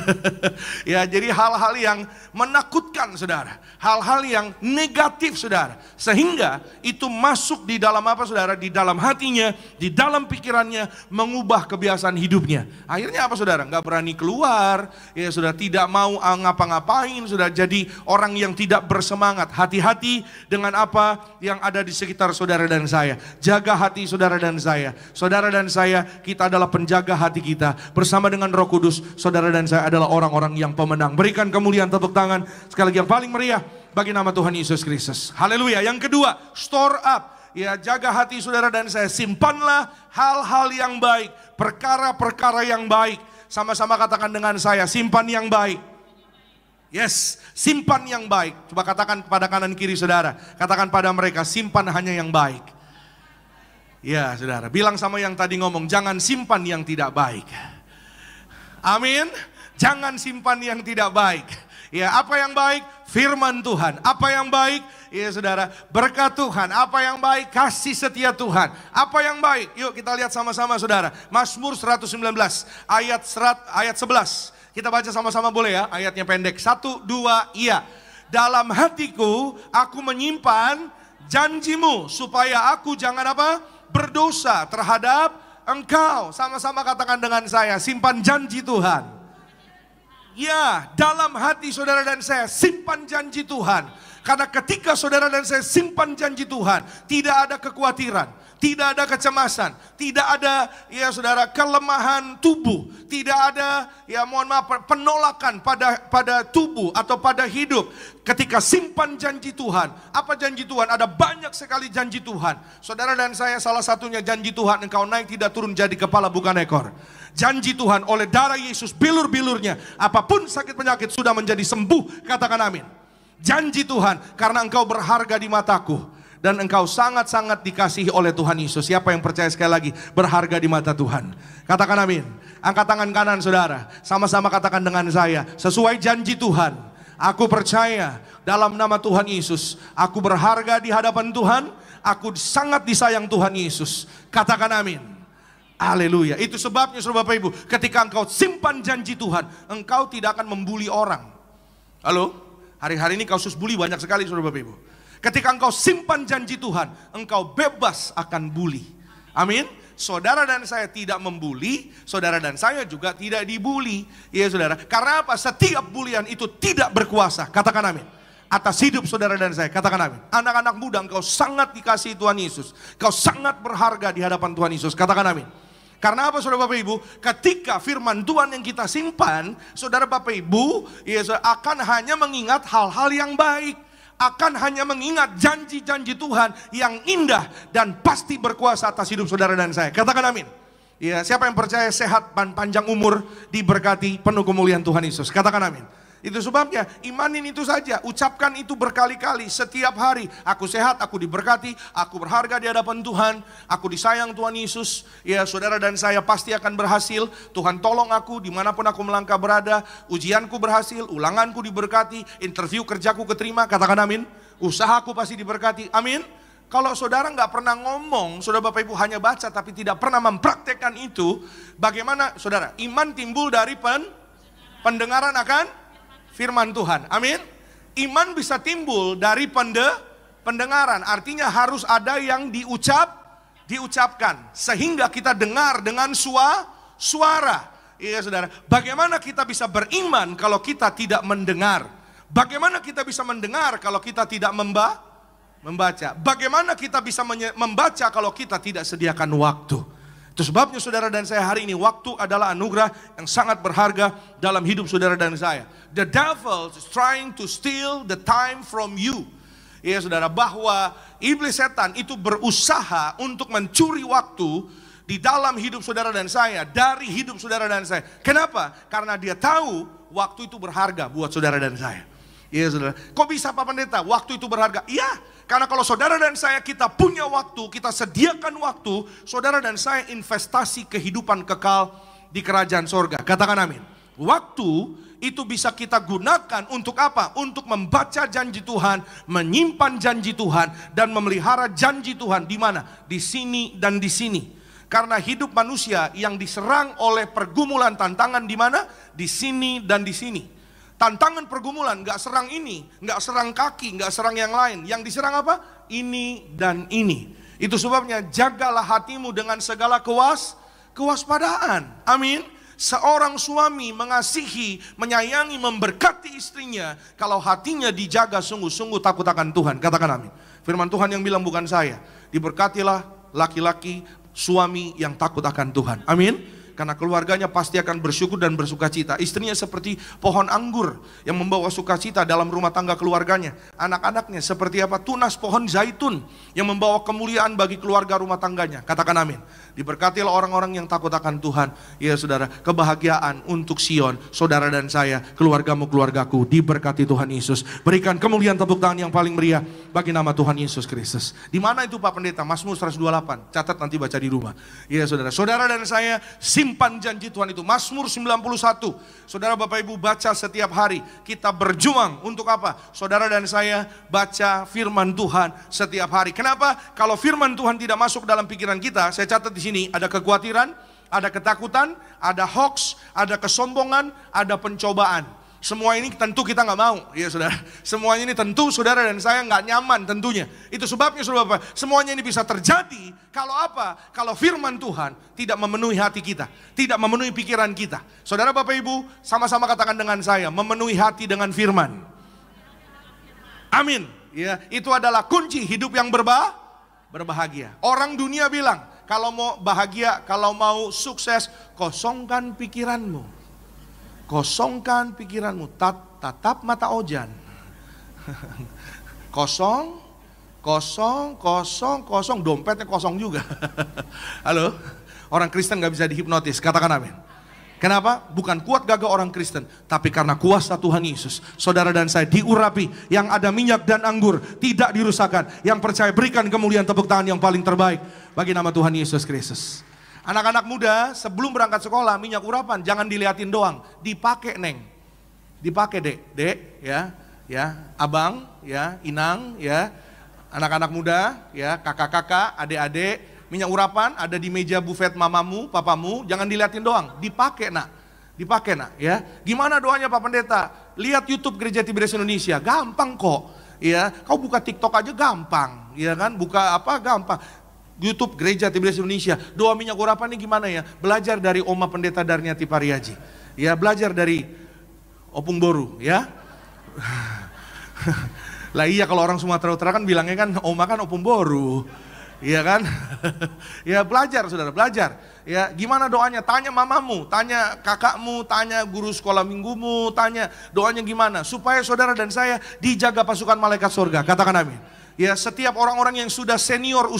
Ya jadi hal-hal yang menakutkan saudara, hal-hal yang negatif saudara, sehingga itu masuk di dalam apa saudara, di dalam hatinya, di dalam pikirannya, mengubah kebiasaan hidupnya. Akhirnya apa saudara, nggak berani keluar, ya sudah tidak mau ngapa-ngapain, sudah jadi orang yang tidak bersemangat. Hati-hati dengan apa yang ada di sekitar saudara dan saya. Jaga hati saudara dan saya. Saudara dan saya, kita adalah penjaga hati kita. Bersama dengan Roh Kudus, saudara dan saya adalah orang-orang yang pemenang. Berikan kemuliaan tepuk tangan sekali lagi yang paling meriah bagi nama Tuhan Yesus Kristus. Haleluya. Yang kedua, store up. Ya, jaga hati saudara dan saya. Simpanlah hal-hal yang baik, perkara-perkara yang baik. Sama-sama katakan dengan saya, simpan yang baik. Yes, simpan yang baik. Coba katakan kepada kanan kiri saudara, katakan pada mereka, simpan hanya yang baik. Ya saudara, bilang sama yang tadi ngomong, jangan simpan yang tidak baik. Amin. Jangan simpan yang tidak baik. Ya, apa yang baik? Firman Tuhan. Apa yang baik? Ya saudara, berkat Tuhan. Apa yang baik? Kasih setia Tuhan. Apa yang baik? Yuk kita lihat sama-sama saudara. Mazmur 119 ayat 11. Kita baca sama-sama boleh ya, ayatnya pendek. 1, 2, iya. Dalam hatiku aku menyimpan janjimu, supaya aku jangan apa? Berdosa terhadap engkau. Sama-sama katakan dengan saya, simpan janji Tuhan. Ya, dalam hati saudara dan saya, simpan janji Tuhan. Karena ketika saudara dan saya simpan janji Tuhan, tidak ada kekhawatiran, tidak ada kecemasan, tidak ada ya saudara kelemahan tubuh, tidak ada ya mohon maaf penolakan pada tubuh atau pada hidup. Ketika simpan janji Tuhan, apa janji Tuhan? Ada banyak sekali janji Tuhan. Saudara dan saya, salah satunya janji Tuhan, engkau naik tidak turun jadi kepala bukan ekor. Janji Tuhan, oleh darah Yesus bilur-bilurnya, apapun sakit penyakit sudah menjadi sembuh. Katakan amin. Janji Tuhan, karena engkau berharga di mataku dan engkau sangat-sangat dikasihi oleh Tuhan Yesus. Siapa yang percaya sekali lagi berharga di mata Tuhan? Katakan amin. Angkat tangan kanan saudara, sama-sama katakan dengan saya, sesuai janji Tuhan, aku percaya dalam nama Tuhan Yesus, aku berharga di hadapan Tuhan, aku sangat disayang Tuhan Yesus. Katakan amin. Haleluya. Itu sebabnya saudara Bapak Ibu, ketika engkau simpan janji Tuhan, engkau tidak akan membuli orang. Halo? Hari-hari ini kasus bully banyak sekali saudara Bapak Ibu. Ketika engkau simpan janji Tuhan, engkau bebas akan bully. Amin. Saudara dan saya tidak membuli, saudara dan saya juga tidak dibully. Ya saudara, karena apa? Setiap bulian itu tidak berkuasa. Katakan amin. Atas hidup saudara dan saya, katakan amin. Anak-anak muda, engkau sangat dikasihi Tuhan Yesus. Engkau sangat berharga di hadapan Tuhan Yesus. Katakan amin. Karena apa saudara Bapak Ibu? Ketika firman Tuhan yang kita simpan, saudara Bapak Ibu, ya, akan hanya mengingat hal-hal yang baik. Akan hanya mengingat janji-janji Tuhan yang indah dan pasti berkuasa atas hidup saudara dan saya. Katakan amin. Ya, siapa yang percaya sehat dan panjang umur, diberkati, penuh kemuliaan Tuhan Yesus. Katakan amin. Itu sebabnya imanin itu saja, ucapkan itu berkali-kali setiap hari. Aku sehat, aku diberkati, aku berharga di hadapan Tuhan, aku disayang Tuhan Yesus. Ya saudara dan saya pasti akan berhasil. Tuhan tolong aku dimanapun aku melangkah berada. Ujianku berhasil, ulanganku diberkati, interview kerjaku keterima. Katakan amin. Usahaku pasti diberkati, amin. Kalau saudara nggak pernah ngomong, saudara Bapak Ibu hanya baca tapi tidak pernah mempraktekkan itu, bagaimana saudara? Iman timbul dari pendengaran akan firman Tuhan, amin. Iman bisa timbul dari pendengaran, artinya harus ada yang diucapkan, sehingga kita dengar dengan suara. Iya saudara, bagaimana kita bisa beriman kalau kita tidak mendengar? Bagaimana kita bisa mendengar kalau kita tidak membaca? Bagaimana kita bisa membaca kalau kita tidak sediakan waktu? Itu sebabnya saudara dan saya hari ini, waktu adalah anugerah yang sangat berharga dalam hidup saudara dan saya. The devil is trying to steal the time from you. Ya saudara, bahwa iblis setan itu berusaha untuk mencuri waktu di dalam hidup saudara dan saya, dari hidup saudara dan saya. Kenapa? Karena dia tahu waktu itu berharga buat saudara dan saya. Ya saudara, kok bisa Pak Pendeta? Waktu itu berharga. Iya, karena kalau saudara dan saya kita punya waktu, kita sediakan waktu, saudara dan saya investasi kehidupan kekal di kerajaan sorga. Katakan amin. Waktu itu bisa kita gunakan untuk apa? Untuk membaca janji Tuhan, menyimpan janji Tuhan, dan memelihara janji Tuhan. Di mana? Di sini dan di sini. Karena hidup manusia yang diserang oleh pergumulan tantangan di mana? Di sini dan di sini. Tantangan pergumulan gak serang ini, gak serang kaki, gak serang yang lain. Yang diserang apa? Ini dan ini. Itu sebabnya jagalah hatimu dengan segala kewaspadaan. Amin. Seorang suami mengasihi, menyayangi, memberkati istrinya kalau hatinya dijaga sungguh-sungguh takut akan Tuhan. Katakan amin. Firman Tuhan yang bilang bukan saya. Diberkatilah laki-laki, suami yang takut akan Tuhan. Amin. Karena keluarganya pasti akan bersyukur dan bersukacita. Istrinya seperti pohon anggur yang membawa sukacita dalam rumah tangga keluarganya. Anak-anaknya seperti apa? Tunas pohon zaitun yang membawa kemuliaan bagi keluarga rumah tangganya. Katakan amin. Diberkatilah orang-orang yang takut akan Tuhan. Ya saudara, kebahagiaan untuk Sion, saudara dan saya, keluargamu, keluargaku, diberkati Tuhan Yesus. Berikan kemuliaan, tepuk tangan yang paling meriah bagi nama Tuhan Yesus Kristus. Di mana itu Pak Pendeta? Mazmur 128. Catat nanti baca di rumah. Ya saudara, saudara dan saya simpan janji Tuhan itu. Mazmur 91. Saudara Bapak Ibu baca setiap hari. Kita berjuang untuk apa? Saudara dan saya baca firman Tuhan setiap hari. Kenapa? Kalau firman Tuhan tidak masuk dalam pikiran kita, saya catat di sini ada kekhawatiran, ada ketakutan, ada hoax, ada kesombongan, ada pencobaan. Semua ini tentu kita nggak mau, ya saudara. Semuanya ini tentu saudara dan saya nggak nyaman tentunya. Itu sebabnya saudara Bapak, semuanya ini bisa terjadi kalau apa? Kalau firman Tuhan tidak memenuhi hati kita, tidak memenuhi pikiran kita. Saudara Bapak Ibu, sama-sama katakan dengan saya, memenuhi hati dengan firman. Amin. Ya, itu adalah kunci hidup yang berbahagia. Orang dunia bilang, kalau mau bahagia, kalau mau sukses, kosongkan pikiranmu. Kosongkan pikiranmu, tatap mata ojan. Kosong, dompetnya kosong juga. Halo, orang Kristen gak bisa dihipnotis, katakan amin. Kenapa? Bukan kuat gagah orang Kristen, tapi karena kuasa Tuhan Yesus. Saudara dan saya diurapi, yang ada minyak dan anggur tidak dirusakkan. Yang percaya berikan kemuliaan, tepuk tangan yang paling terbaik bagi nama Tuhan Yesus Kristus. Anak-anak muda sebelum berangkat sekolah, minyak urapan jangan diliatin doang, dipakai neng, dipakai dek, ya, abang, ya, inang, ya, anak-anak muda, ya, kakak-kakak, adik-adik, minyak urapan ada di meja bufet mamamu, papamu, jangan diliatin doang, dipakai nak, ya. Gimana doanya Pak Pendeta? Lihat YouTube Gereja Tiberias Indonesia, gampang kok, ya. Kau buka TikTok aja gampang, ya kan? Buka apa gampang. YouTube Gereja Tiberias Indonesia. Doa minyak urapan ini gimana ya? Belajar dari Oma Pendeta Darniati Pariaji. Ya, belajar dari Opung Boru, ya. Lah iya, kalau orang Sumatera Utara kan bilangnya kan Oma kan Opung Boru. Iya kan? Ya belajar saudara, belajar. Ya, gimana doanya? Tanya mamamu, tanya kakakmu, tanya guru sekolah minggumu, tanya doanya gimana supaya saudara dan saya dijaga pasukan malaikat surga. Katakan amin. Ya, setiap orang-orang yang sudah senior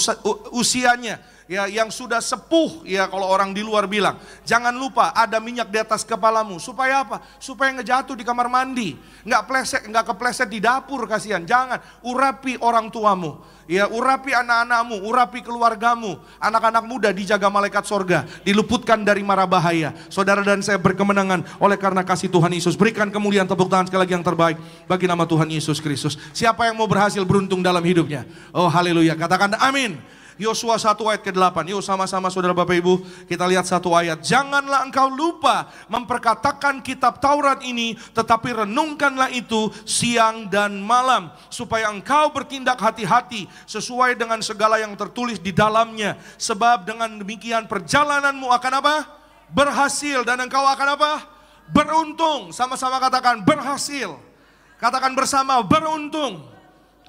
usianya, ya, yang sudah sepuh, ya kalau orang di luar bilang, jangan lupa ada minyak di atas kepalamu. Supaya apa? Supaya nggak jatuh di kamar mandi, nggak kepleset di dapur, kasihan. Jangan, urapi orang tuamu, ya, urapi anak-anakmu, urapi keluargamu. Anak-anak muda dijaga malaikat sorga, diluputkan dari mara bahaya. Saudara dan saya berkemenangan oleh karena kasih Tuhan Yesus. Berikan kemuliaan, tepuk tangan sekali lagi yang terbaik bagi nama Tuhan Yesus Kristus. Siapa yang mau berhasil beruntung dalam hidupnya? Oh haleluya, katakan amin. Yosua 1 ayat ke-8. Yuk sama-sama saudara Bapak Ibu, kita lihat satu ayat. Janganlah engkau lupa memperkatakan kitab Taurat ini, tetapi renungkanlah itu siang dan malam, supaya engkau bertindak hati-hati sesuai dengan segala yang tertulis di dalamnya. Sebab dengan demikian perjalananmu akan apa? Berhasil, dan engkau akan apa? Beruntung. Sama-sama katakan berhasil. Katakan bersama beruntung.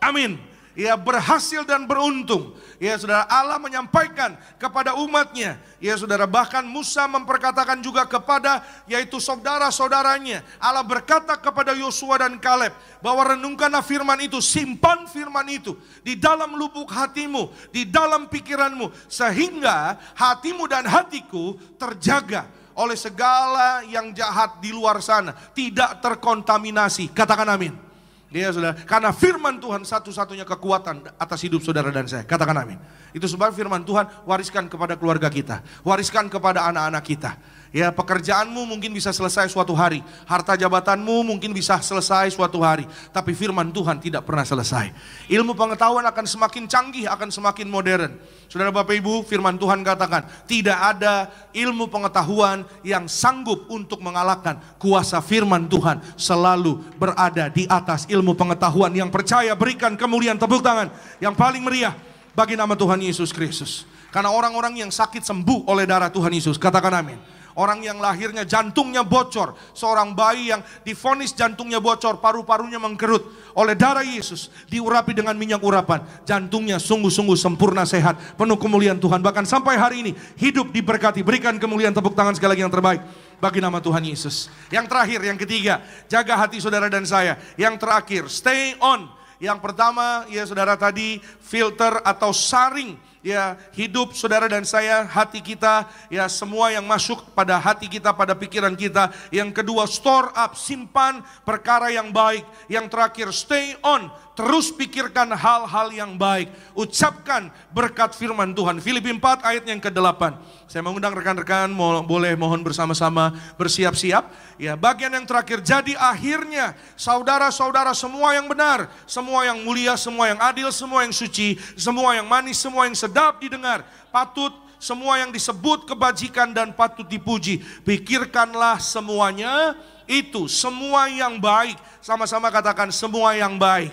Amin. ya berhasil dan beruntung. Ya saudara, Allah menyampaikan kepada umatnya. Ya saudara, bahkan Musa memperkatakan juga kepada yaitu saudara-saudaranya. Allah berkata kepada Yosua dan Kaleb bahwa renungkanlah firman itu, simpan firman itu di dalam lubuk hatimu, di dalam pikiranmu, sehingga hatimu dan hatiku terjaga oleh segala yang jahat di luar sana, tidak terkontaminasi. Katakan amin. Ya saudara, karena firman Tuhan satu-satunya kekuatan atas hidup saudara dan saya. Katakan amin. Itu sebab firman Tuhan wariskan kepada keluarga kita, wariskan kepada anak-anak kita. Ya, pekerjaanmu mungkin bisa selesai suatu hari, harta jabatanmu mungkin bisa selesai suatu hari, tapi firman Tuhan tidak pernah selesai. Ilmu pengetahuan akan semakin canggih, akan semakin modern. Saudara Bapak Ibu, firman Tuhan katakan, tidak ada ilmu pengetahuan yang sanggup untuk mengalahkan kuasa firman Tuhan. Selalu berada di atas ilmu pengetahuan. Yang percaya berikan kemuliaan, tepuk tangan yang paling meriah bagi nama Tuhan Yesus Kristus. Karena orang-orang yang sakit sembuh oleh darah Tuhan Yesus. Katakan amin. Orang yang lahirnya jantungnya bocor, seorang bayi yang divonis jantungnya bocor, paru-parunya mengkerut, oleh darah Yesus diurapi dengan minyak urapan, jantungnya sungguh-sungguh sempurna sehat, penuh kemuliaan Tuhan. Bahkan sampai hari ini hidup diberkati. Berikan kemuliaan, tepuk tangan sekali lagi yang terbaik bagi nama Tuhan Yesus. Yang terakhir, yang ketiga, jaga hati saudara dan saya. Yang terakhir, stay on. Yang pertama, ya saudara, tadi filter atau saring ya hidup saudara dan saya, hati kita, ya semua yang masuk pada hati kita, pada pikiran kita. Yang kedua, store up, simpan perkara yang baik. Yang terakhir, stay on, terus pikirkan hal-hal yang baik. Ucapkan berkat firman Tuhan. Filipi 4 ayat yang ke-8. Saya mengundang rekan-rekan, boleh mohon bersama-sama bersiap-siap. Ya, bagian yang terakhir, jadi akhirnya saudara-saudara semua yang benar, semua yang mulia, semua yang adil, semua yang suci, semua yang manis, semua yang sedap didengar, patut semua yang disebut kebajikan dan patut dipuji. Pikirkanlah semuanya itu, semua yang baik. Sama-sama katakan semua yang baik.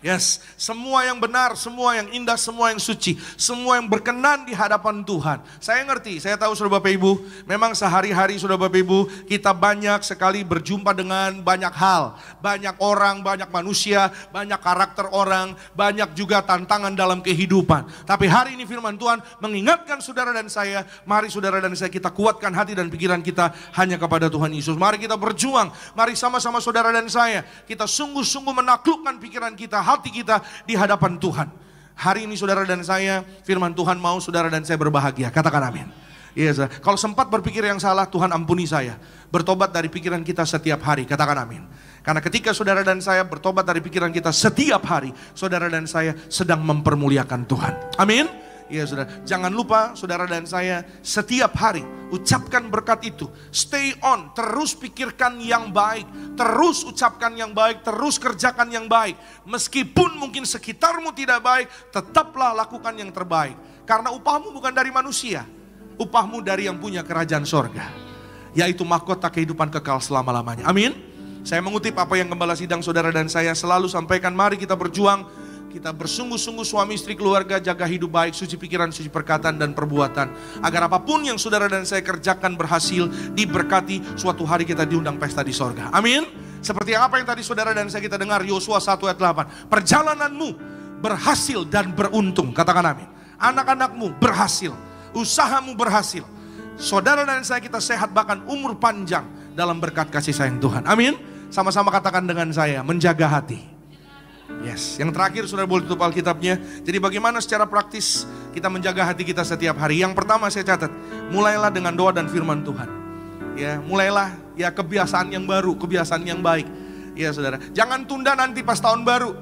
Yes, semua yang benar, semua yang indah, semua yang suci, semua yang berkenan di hadapan Tuhan. Saya ngerti, saya tahu saudara Bapak Ibu, memang sehari-hari saudara Bapak Ibu, kita banyak sekali berjumpa dengan banyak hal, banyak orang, banyak manusia, banyak karakter orang, banyak juga tantangan dalam kehidupan. Tapi hari ini firman Tuhan mengingatkan saudara dan saya, mari saudara dan saya kita kuatkan hati dan pikiran kita hanya kepada Tuhan Yesus. Mari kita berjuang, mari sama-sama saudara dan saya, kita sungguh-sungguh menaklukkan pikiran kita, hati kita di hadapan Tuhan. Hari ini saudara dan saya, firman Tuhan mau saudara dan saya berbahagia. Katakan amin. Yes, kalau sempat berpikir yang salah, Tuhan ampuni saya. Bertobat dari pikiran kita setiap hari. Katakan amin. Karena ketika saudara dan saya bertobat dari pikiran kita setiap hari, saudara dan saya sedang mempermuliakan Tuhan. Amin. Ya saudara, jangan lupa saudara dan saya setiap hari ucapkan berkat itu. Stay on, terus pikirkan yang baik, terus ucapkan yang baik, terus kerjakan yang baik. Meskipun mungkin sekitarmu tidak baik, tetaplah lakukan yang terbaik. Karena upahmu bukan dari manusia, upahmu dari yang punya kerajaan sorga, yaitu mahkota kehidupan kekal selama-lamanya. Amin. Saya mengutip apa yang gembala sidang saudara dan saya selalu sampaikan, mari kita berjuang. Kita bersungguh-sungguh suami istri keluarga, jaga hidup baik, suci pikiran, suci perkataan dan perbuatan. Agar apapun yang saudara dan saya kerjakan berhasil, diberkati, suatu hari kita diundang pesta di sorga. Amin. Seperti apa yang tadi saudara dan saya kita dengar, Yosua 1 ayat 8. Perjalananmu berhasil dan beruntung. Katakan amin. Anak-anakmu berhasil, usahamu berhasil. Saudara dan saya kita sehat, bahkan umur panjang dalam berkat kasih sayang Tuhan. Amin. Sama-sama katakan dengan saya, menjaga hati. Yes, yang terakhir saudara boleh tutup Alkitabnya. Jadi bagaimana secara praktis kita menjaga hati kita setiap hari? Yang pertama saya catat, mulailah dengan doa dan firman Tuhan. Ya, mulailah ya kebiasaan yang baru, kebiasaan yang baik. Ya saudara, jangan tunda nanti pas tahun baru.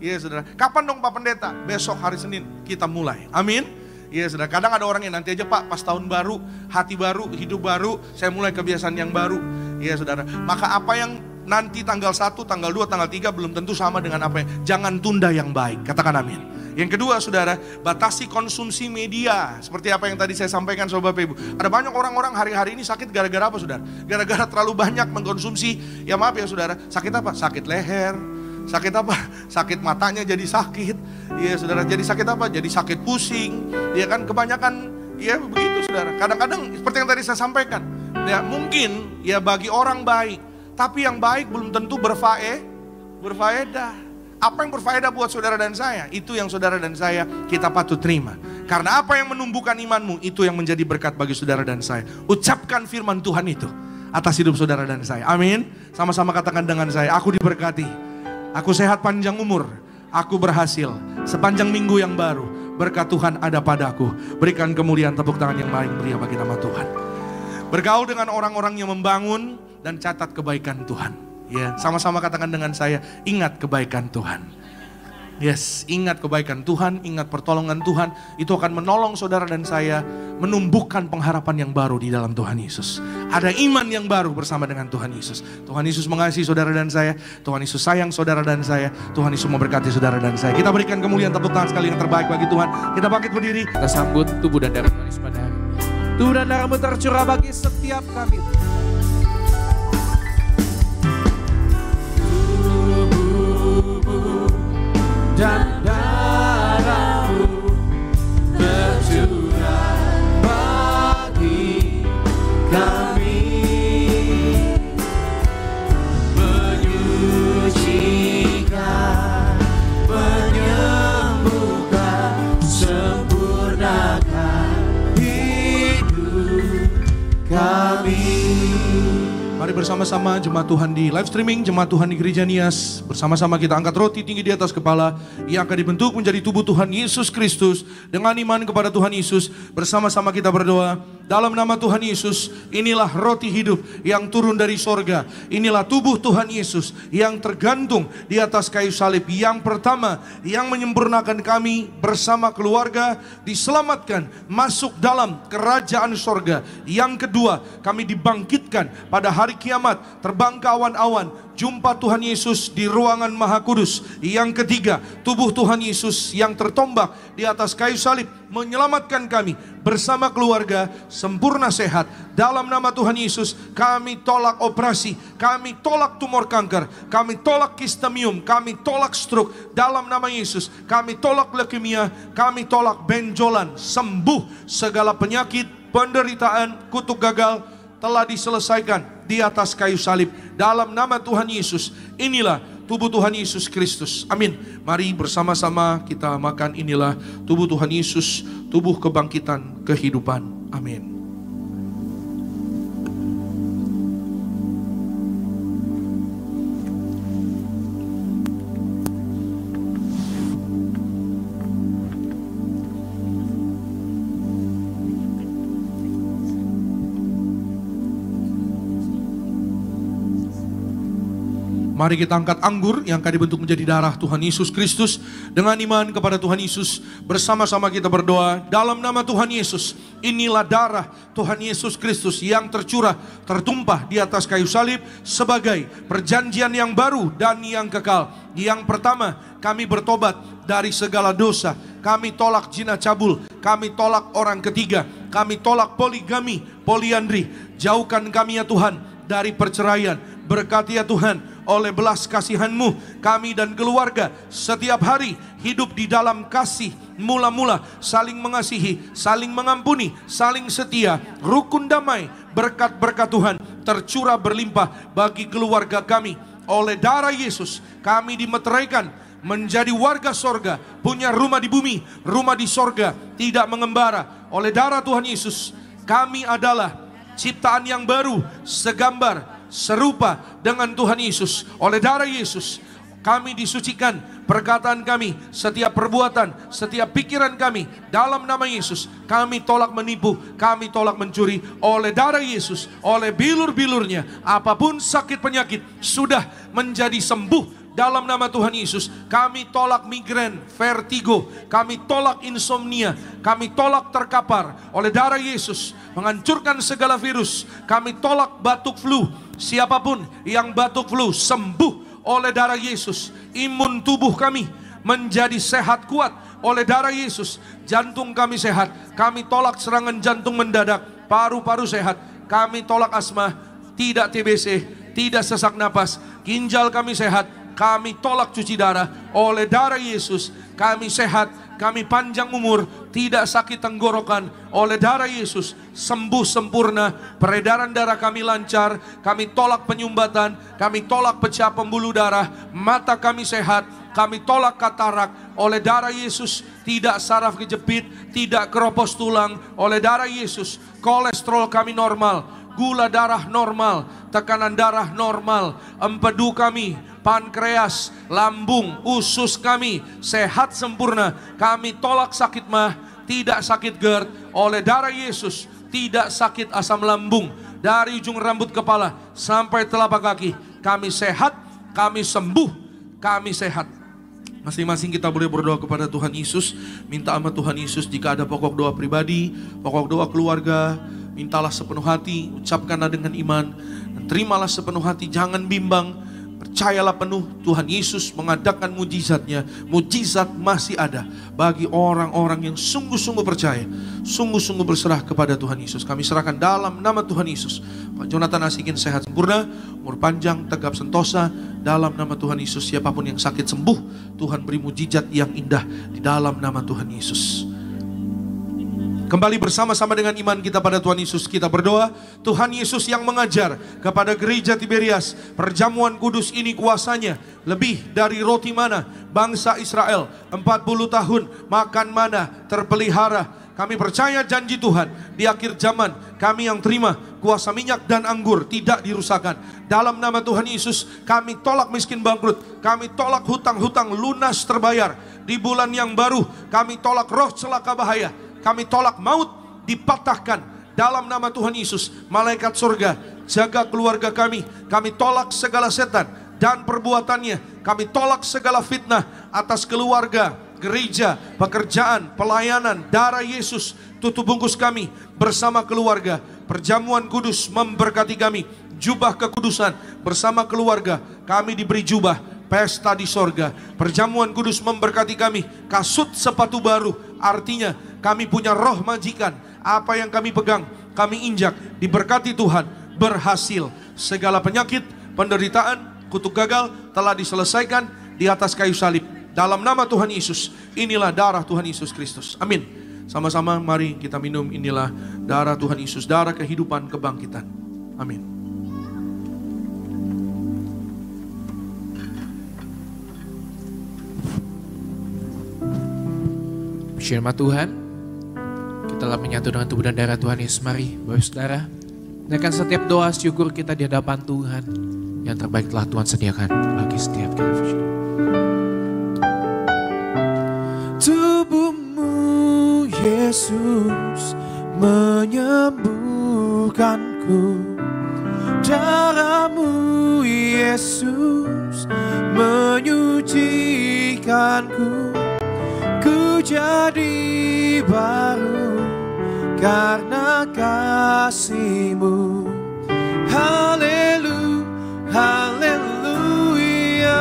Ya saudara, kapan dong Pak Pendeta? Besok hari Senin kita mulai. Amin. Ya saudara, kadang ada orang yang nanti aja Pak pas tahun baru, hati baru, hidup baru, saya mulai kebiasaan yang baru. Ya saudara, maka apa yang nanti tanggal 1, tanggal 2, tanggal 3 belum tentu sama dengan apa yang. Jangan tunda yang baik. Katakan amin. Yang kedua saudara, batasi konsumsi media. Seperti apa yang tadi saya sampaikan saudara Bapak Ibu. Ada banyak orang-orang hari-hari ini sakit gara-gara apa saudara? Gara-gara terlalu banyak mengkonsumsi. Ya maaf ya saudara, sakit apa? Sakit leher. Sakit apa? Sakit matanya jadi sakit. Ya saudara, jadi sakit apa? Jadi sakit pusing. Ya kan, kebanyakan ya begitu saudara. Kadang-kadang seperti yang tadi saya sampaikan. Ya mungkin ya bagi orang baik, tapi yang baik belum tentu berfaedah. Apa yang berfaedah buat saudara dan saya, itu yang saudara dan saya kita patut terima. Karena apa yang menumbuhkan imanmu, itu yang menjadi berkat bagi saudara dan saya. Ucapkan firman Tuhan itu atas hidup saudara dan saya. Amin. Sama-sama katakan dengan saya, aku diberkati, aku sehat panjang umur, aku berhasil sepanjang minggu yang baru. Berkat Tuhan ada padaku. Berikan kemuliaan, tepuk tangan yang paling meriah bagi nama Tuhan. Bergaul dengan orang-orang yang membangun dan catat kebaikan Tuhan. Ya, sama-sama katakan dengan saya, ingat kebaikan Tuhan. Yes, ingat kebaikan Tuhan, ingat pertolongan Tuhan. Itu akan menolong saudara dan saya menumbuhkan pengharapan yang baru di dalam Tuhan Yesus. Ada iman yang baru bersama dengan Tuhan Yesus. Tuhan Yesus mengasihi saudara dan saya. Tuhan Yesus sayang saudara dan saya. Tuhan Yesus memberkati saudara dan saya. Kita berikan kemuliaan, tepuk tangan sekali yang terbaik bagi Tuhan. Kita bangkit berdiri. Kita sambut tubuh dan darah Tuhan Yesus pada hari ini. Tubuh dan darah-Mu tercurah bagi setiap kami. Dan darah-Mu tercurah bagi kami, menyucikan, menyembuhkan, sempurnakan hidup kami. Mari bersama-sama jemaat Tuhan di live streaming, jemaat Tuhan di Gereja Nias. Bersama-sama kita angkat roti tinggi di atas kepala yang akan dibentuk menjadi tubuh Tuhan Yesus Kristus. Dengan iman kepada Tuhan Yesus, bersama-sama kita berdoa. Dalam nama Tuhan Yesus, inilah roti hidup yang turun dari sorga. Inilah tubuh Tuhan Yesus yang tergantung di atas kayu salib. Yang pertama, yang menyempurnakan kami bersama keluarga diselamatkan masuk dalam kerajaan sorga. Yang kedua, kami dibangkitkan pada hari kiamat, terbang ke awan-awan, jumpa Tuhan Yesus di ruangan Maha Kudus. Yang ketiga, tubuh Tuhan Yesus yang tertombak di atas kayu salib menyelamatkan kami bersama keluarga sempurna sehat. Dalam nama Tuhan Yesus, kami tolak operasi, kami tolak tumor kanker, kami tolak kistamium, kami tolak stroke. Dalam nama Yesus, kami tolak leukemia, kami tolak benjolan. Sembuh segala penyakit, penderitaan, kutuk gagal telah diselesaikan di atas kayu salib. Dalam nama Tuhan Yesus, inilah tubuh Tuhan Yesus Kristus. Amin. Mari bersama-sama kita makan, inilah tubuh Tuhan Yesus, tubuh kebangkitan kehidupan. Amin. Mari kita angkat anggur yang akan dibentuk menjadi darah Tuhan Yesus Kristus. Dengan iman kepada Tuhan Yesus, bersama-sama kita berdoa. Dalam nama Tuhan Yesus, inilah darah Tuhan Yesus Kristus yang tercurah, tertumpah di atas kayu salib sebagai perjanjian yang baru dan yang kekal. Yang pertama, kami bertobat dari segala dosa. Kami tolak zina cabul, kami tolak orang ketiga, kami tolak poligami, poliandri. Jauhkan kami ya Tuhan dari perceraian. Berkati ya Tuhan, oleh belas kasihan-Mu kami dan keluarga setiap hari hidup di dalam kasih, mula-mula saling mengasihi, saling mengampuni, saling setia, rukun damai. Berkat-berkat Tuhan tercurah berlimpah bagi keluarga kami. Oleh darah Yesus kami dimeteraikan menjadi warga sorga, punya rumah di bumi, rumah di sorga, tidak mengembara. Oleh darah Tuhan Yesus kami adalah ciptaan yang baru, segambar, serupa dengan Tuhan Yesus. Oleh darah Yesus kami disucikan, perkataan kami, setiap perbuatan, setiap pikiran kami. Dalam nama Yesus kami tolak menipu, kami tolak mencuri. Oleh darah Yesus, oleh bilur-bilurnya, apapun sakit penyakit sudah menjadi sembuh. Dalam nama Tuhan Yesus kami tolak migrain, vertigo, kami tolak insomnia, kami tolak terkapar. Oleh darah Yesus menghancurkan segala virus. Kami tolak batuk flu. Siapapun yang batuk flu sembuh oleh darah Yesus. Imun tubuh kami menjadi sehat kuat oleh darah Yesus. Jantung kami sehat. Kami tolak serangan jantung mendadak. Paru-paru sehat. Kami tolak asma, tidak TBC, tidak sesak napas. Ginjal kami sehat. Kami tolak cuci darah. Oleh darah Yesus kami sehat, kami panjang umur, tidak sakit tenggorokan. Oleh darah Yesus, sembuh sempurna. Peredaran darah kami lancar. Kami tolak penyumbatan, kami tolak pecah pembuluh darah. Mata kami sehat, kami tolak katarak. Oleh darah Yesus, tidak saraf kejepit, tidak keropos tulang. Oleh darah Yesus, kolesterol kami normal, gula darah normal, tekanan darah normal, empedu kami, pankreas, lambung, usus kami sehat sempurna. Kami tolak sakit mah, tidak sakit GERD. Oleh darah Yesus, tidak sakit asam lambung. Dari ujung rambut kepala sampai telapak kaki, kami sehat, kami sembuh, kami sehat. Masing-masing kita boleh berdoa kepada Tuhan Yesus. Minta sama Tuhan Yesus, jika ada pokok doa pribadi, pokok doa keluarga, mintalah sepenuh hati, ucapkanlah dengan iman, dan terimalah sepenuh hati, jangan bimbang. Percayalah penuh, Tuhan Yesus mengadakan mujizatnya. Mujizat masih ada bagi orang-orang yang sungguh-sungguh percaya, sungguh-sungguh berserah kepada Tuhan Yesus. Kami serahkan dalam nama Tuhan Yesus. Pak Jonathan Asikin sehat sempurna, umur panjang, tegap sentosa. Dalam nama Tuhan Yesus, siapapun yang sakit sembuh. Tuhan beri mujizat yang indah di dalam nama Tuhan Yesus. Kembali bersama-sama dengan iman kita pada Tuhan Yesus, kita berdoa. Tuhan Yesus yang mengajar kepada gereja Tiberias, perjamuan kudus ini kuasanya lebih dari roti mana. Bangsa Israel 40 tahun makan mana terpelihara. Kami percaya janji Tuhan di akhir zaman, kami yang terima kuasa minyak dan anggur tidak dirusakkan. Dalam nama Tuhan Yesus, kami tolak miskin bangkrut, kami tolak hutang-hutang lunas terbayar. Di bulan yang baru, kami tolak roh celaka bahaya, kami tolak maut dipatahkan. Dalam nama Tuhan Yesus, malaikat surga jaga keluarga kami tolak segala setan dan perbuatannya, kami tolak segala fitnah atas keluarga, gereja, pekerjaan, pelayanan. Darah Yesus tutup bungkus kami bersama keluarga. Perjamuan kudus memberkati kami, jubah kekudusan bersama keluarga, kami diberi jubah pesta di sorga. Perjamuan kudus memberkati kami, kasut sepatu baru, artinya kami punya roh majikan. Apa yang kami pegang, kami injak, diberkati Tuhan, berhasil. Segala penyakit, penderitaan, kutuk gagal telah diselesaikan di atas kayu salib. Dalam nama Tuhan Yesus, inilah darah Tuhan Yesus Kristus. Amin. Sama-sama mari kita minum, inilah darah Tuhan Yesus, darah kehidupan kebangkitan. Amin. Firman Tuhan, kita telah menyatu dengan tubuh dan darah Tuhan Yesus. Mari, Bapak Saudara, naikkan setiap doa syukur kita di hadapan Tuhan. Yang terbaik telah Tuhan sediakan bagi setiap kita. Tubuhmu Yesus menyembuhkanku, darahmu Yesus menyucikanku. Ku jadi baru karena kasih-Mu. Haleluya, haleluya.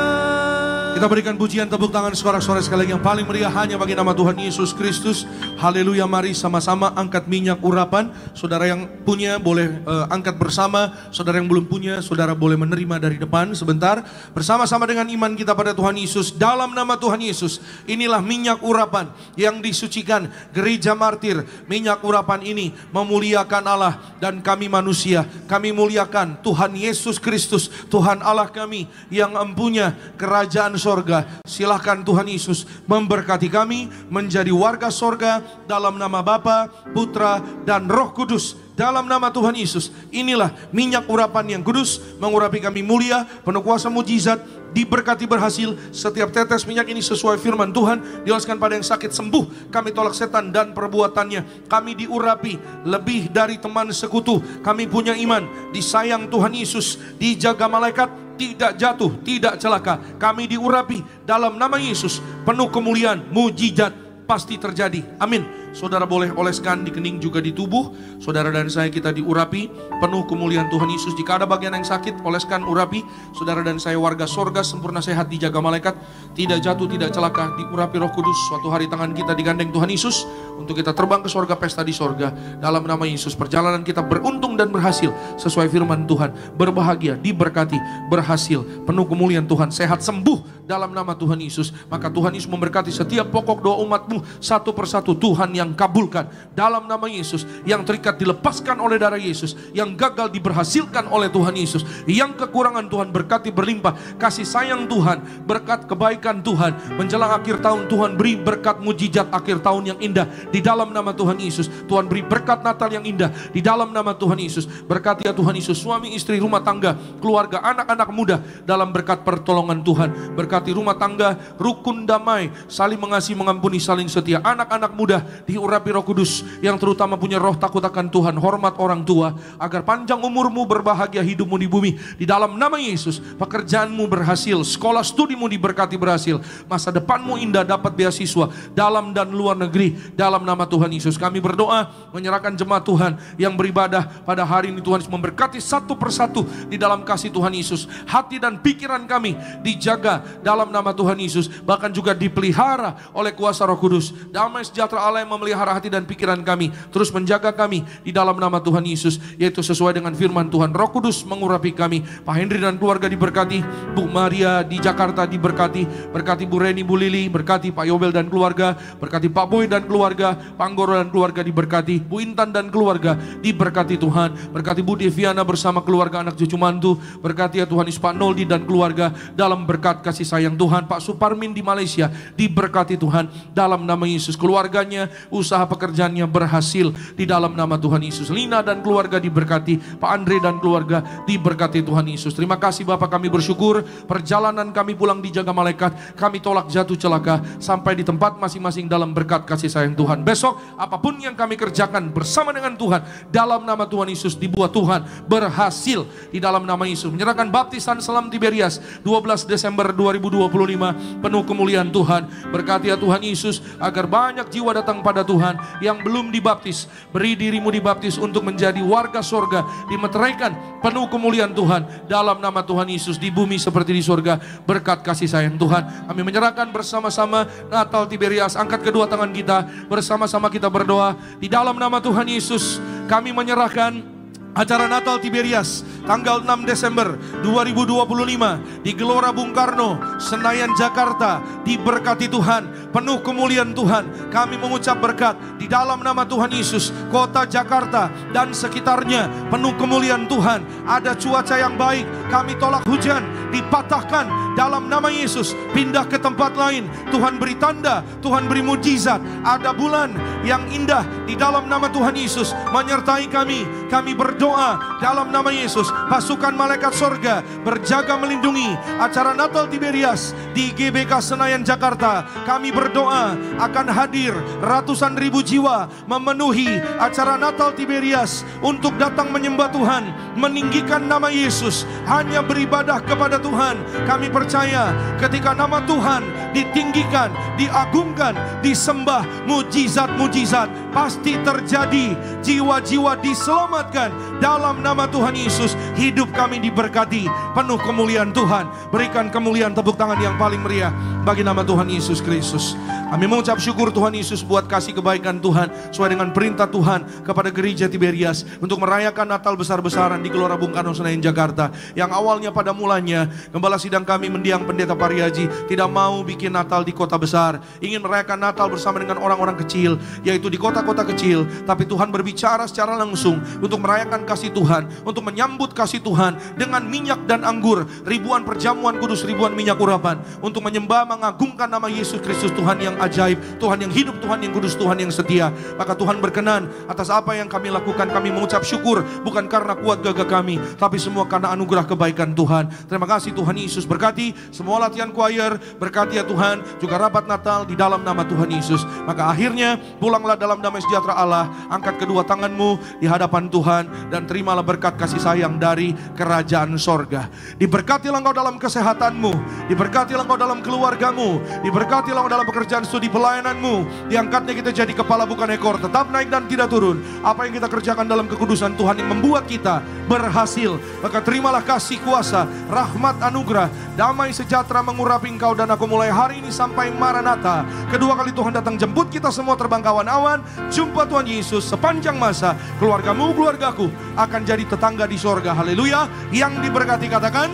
Kita berikan pujian, tepuk tangan, sorak-sorai sekali lagi yang paling meriah hanya bagi nama Tuhan Yesus Kristus. Haleluya, mari sama-sama angkat minyak urapan. Saudara yang punya boleh angkat bersama. Saudara yang belum punya, saudara boleh menerima dari depan sebentar. Bersama-sama dengan iman kita pada Tuhan Yesus. Dalam nama Tuhan Yesus, inilah minyak urapan yang disucikan gereja martir. Minyak urapan ini memuliakan Allah dan kami manusia. Kami muliakan Tuhan Yesus Kristus, Tuhan Allah kami yang empunya kerajaan sorga. Silahkan Tuhan Yesus memberkati kami menjadi warga sorga dalam nama Bapa, Putra, dan Roh Kudus. Dalam nama Tuhan Yesus, inilah minyak urapan yang kudus, mengurapi kami mulia, penuh kuasa mujizat, diberkati berhasil. Setiap tetes minyak ini sesuai firman Tuhan, dioleskan pada yang sakit sembuh. Kami tolak setan dan perbuatannya. Kami diurapi lebih dari teman sekutu. Kami punya iman, disayang Tuhan Yesus, dijaga malaikat, tidak jatuh, tidak celaka. Kami diurapi dalam nama Yesus, penuh kemuliaan, mujizat pasti terjadi. Amin. Saudara boleh oleskan di kening juga di tubuh. Saudara dan saya kita diurapi penuh kemuliaan Tuhan Yesus. Jika ada bagian yang sakit, oleskan, urapi. Saudara dan saya warga sorga, sempurna sehat, dijaga malaikat, tidak jatuh, tidak celaka, diurapi Roh Kudus. Suatu hari tangan kita digandeng Tuhan Yesus untuk kita terbang ke sorga, pesta di sorga. Dalam nama Yesus, perjalanan kita beruntung dan berhasil sesuai firman Tuhan. Berbahagia, diberkati, berhasil, penuh kemuliaan Tuhan, sehat, sembuh dalam nama Tuhan Yesus. Maka Tuhan Yesus memberkati setiap pokok doa umatmu satu persatu. Tuhan yang kabulkan dalam nama Yesus. Yang terikat dilepaskan oleh darah Yesus. Yang gagal diberhasilkan oleh Tuhan Yesus. Yang kekurangan Tuhan berkati berlimpah. Kasih sayang Tuhan, berkat kebaikan Tuhan. Menjelang akhir tahun, Tuhan beri berkat mujizat akhir tahun yang indah di dalam nama Tuhan Yesus. Tuhan beri berkat Natal yang indah di dalam nama Tuhan Yesus. Berkati ya Tuhan Yesus suami, istri, rumah tangga, keluarga, anak-anak muda dalam berkat pertolongan Tuhan. Berkati rumah tangga, rukun damai, saling mengasihi, mengampuni, saling setia. Anak-anak muda diurapi Roh Kudus yang terutama punya roh takut akan Tuhan, hormat orang tua, agar panjang umurmu, berbahagia hidupmu di bumi di dalam nama Yesus. Pekerjaanmu berhasil, sekolah studimu diberkati berhasil, masa depanmu indah, dapat beasiswa dalam dan luar negeri dalam nama Tuhan Yesus. Kami berdoa menyerahkan jemaat Tuhan yang beribadah pada hari ini. Tuhan Yesus memberkati satu persatu di dalam kasih Tuhan Yesus. Hati dan pikiran kami dijaga dalam nama Tuhan Yesus, bahkan juga dipelihara oleh kuasa Roh Kudus. Damai sejahtera Allah yang memelihara hati dan pikiran kami, terus menjaga kami di dalam nama Tuhan Yesus, yaitu sesuai dengan firman Tuhan. Roh Kudus mengurapi kami. Pak Henry dan keluarga diberkati, Bu Maria di Jakarta diberkati, berkati Bu Reni, Bu Lili, berkati Pak Yobel dan keluarga, berkati Pak Boy dan keluarga, Pak Anggoro dan keluarga diberkati, Bu Intan dan keluarga diberkati Tuhan, berkati Bu Deviana bersama keluarga, anak cucu mantu, berkati ya Tuhan Yesus Pak Noldi dan keluarga dalam berkat kasih sayang Tuhan. Pak Suparmin di Malaysia diberkati Tuhan dalam nama Yesus. Keluarganya, usaha pekerjaannya berhasil di dalam nama Tuhan Yesus. Lina dan keluarga diberkati, Pak Andre dan keluarga diberkati Tuhan Yesus. Terima kasih Bapak, kami bersyukur perjalanan kami pulang dijaga malaikat, kami tolak jatuh celaka sampai di tempat masing-masing dalam berkat kasih sayang Tuhan. Besok apapun yang kami kerjakan bersama dengan Tuhan dalam nama Tuhan Yesus, dibuat Tuhan berhasil di dalam nama Yesus. Menyerahkan baptisan Selam Tiberias 12 Desember 2025, penuh kemuliaan Tuhan. Berkati ya Tuhan Yesus agar banyak jiwa datang pada Tuhan yang belum dibaptis. Beri dirimu dibaptis untuk menjadi warga sorga, dimeteraikan penuh kemuliaan Tuhan dalam nama Tuhan Yesus, di bumi seperti di sorga, berkat kasih sayang Tuhan. Kami menyerahkan bersama-sama Natal Tiberias. Angkat kedua tangan kita, bersama-sama kita berdoa di dalam nama Tuhan Yesus. Kami menyerahkan acara Natal Tiberias tanggal 6 Desember 2025 di Gelora Bung Karno, Senayan, Jakarta. Diberkati Tuhan, penuh kemuliaan Tuhan. Kami mengucap berkat di dalam nama Tuhan Yesus. Kota Jakarta dan sekitarnya penuh kemuliaan Tuhan. Ada cuaca yang baik, kami tolak hujan, dipatahkan dalam nama Yesus. Pindah ke tempat lain, Tuhan beri tanda, Tuhan beri mujizat. Ada bulan yang indah di dalam nama Tuhan Yesus menyertai kami. Kami berdoa dalam nama Yesus. Pasukan malaikat sorga berjaga melindungi acara Natal Tiberias di GBK Senayan, Jakarta. Kami berdoa akan hadir ratusan ribu jiwa memenuhi acara Natal Tiberias untuk datang menyembah Tuhan, meninggikan nama Yesus, hanya beribadah kepada Tuhan. Kami percaya ketika nama Tuhan ditinggikan, diagungkan, disembah, mujizat-mujizat pasti terjadi. Jiwa-jiwa diselamatkan dalam nama Tuhan Yesus. Hidup kami diberkati, penuh kemuliaan Tuhan. Berikan kemuliaan, tepuk tangan yang paling meriah bagi nama Tuhan Yesus Kristus. Kami mengucap syukur Tuhan Yesus buat kasih kebaikan Tuhan sesuai dengan perintah Tuhan kepada gereja Tiberias untuk merayakan Natal besar-besaran di Gelora Bung Karno, Senayan, Jakarta. Yang awalnya pada mulanya Gembala Sidang kami mendiang Pendeta Pariaji tidak mau bikin Natal di kota besar, ingin merayakan Natal bersama dengan orang-orang kecil, yaitu di kota-kota kecil. Tapi Tuhan berbicara secara langsung untuk merayakan kasih Tuhan, untuk menyambut kasih Tuhan dengan minyak dan anggur, ribuan perjamuan kudus, ribuan minyak urapan, untuk menyembah, mengagungkan nama Yesus Kristus, Tuhan yang ajaib, Tuhan yang hidup, Tuhan yang kudus, Tuhan yang setia. Maka Tuhan berkenan atas apa yang kami lakukan. Kami mengucap syukur bukan karena kuat gagah kami, tapi semua karena anugerah kebaikan Tuhan. Terima kasih Tuhan Yesus. Berkati semua latihan choir, berkati ya Tuhan juga rapat Natal di dalam nama Tuhan Yesus. Maka akhirnya pulanglah dalam damai damai sejahtera Allah. Angkat kedua tanganmu di hadapan Tuhan dan terimalah berkat kasih sayang dari kerajaan sorga. Diberkatilah engkau dalam kesehatanmu, diberkatilah engkau dalam keluargamu, diberkatilah engkau dalam pekerjaan studi pelayananmu. Diangkatnya kita jadi kepala bukan ekor, tetap naik dan tidak turun. Apa yang kita kerjakan dalam kekudusan Tuhan yang membuat kita berhasil. Maka terimalah kasih kuasa, rahmat, anugerah, damai sejahtera mengurapi engkau. Dan aku mulai hari ini sampai Maranatha, kedua kali Tuhan datang jemput kita semua terbang kawan-kawan. Jumpa Tuhan Yesus sepanjang masa. Keluargamu, keluargaku akan jadi tetangga di sorga. Haleluya. Yang diberkati katakan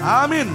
amin.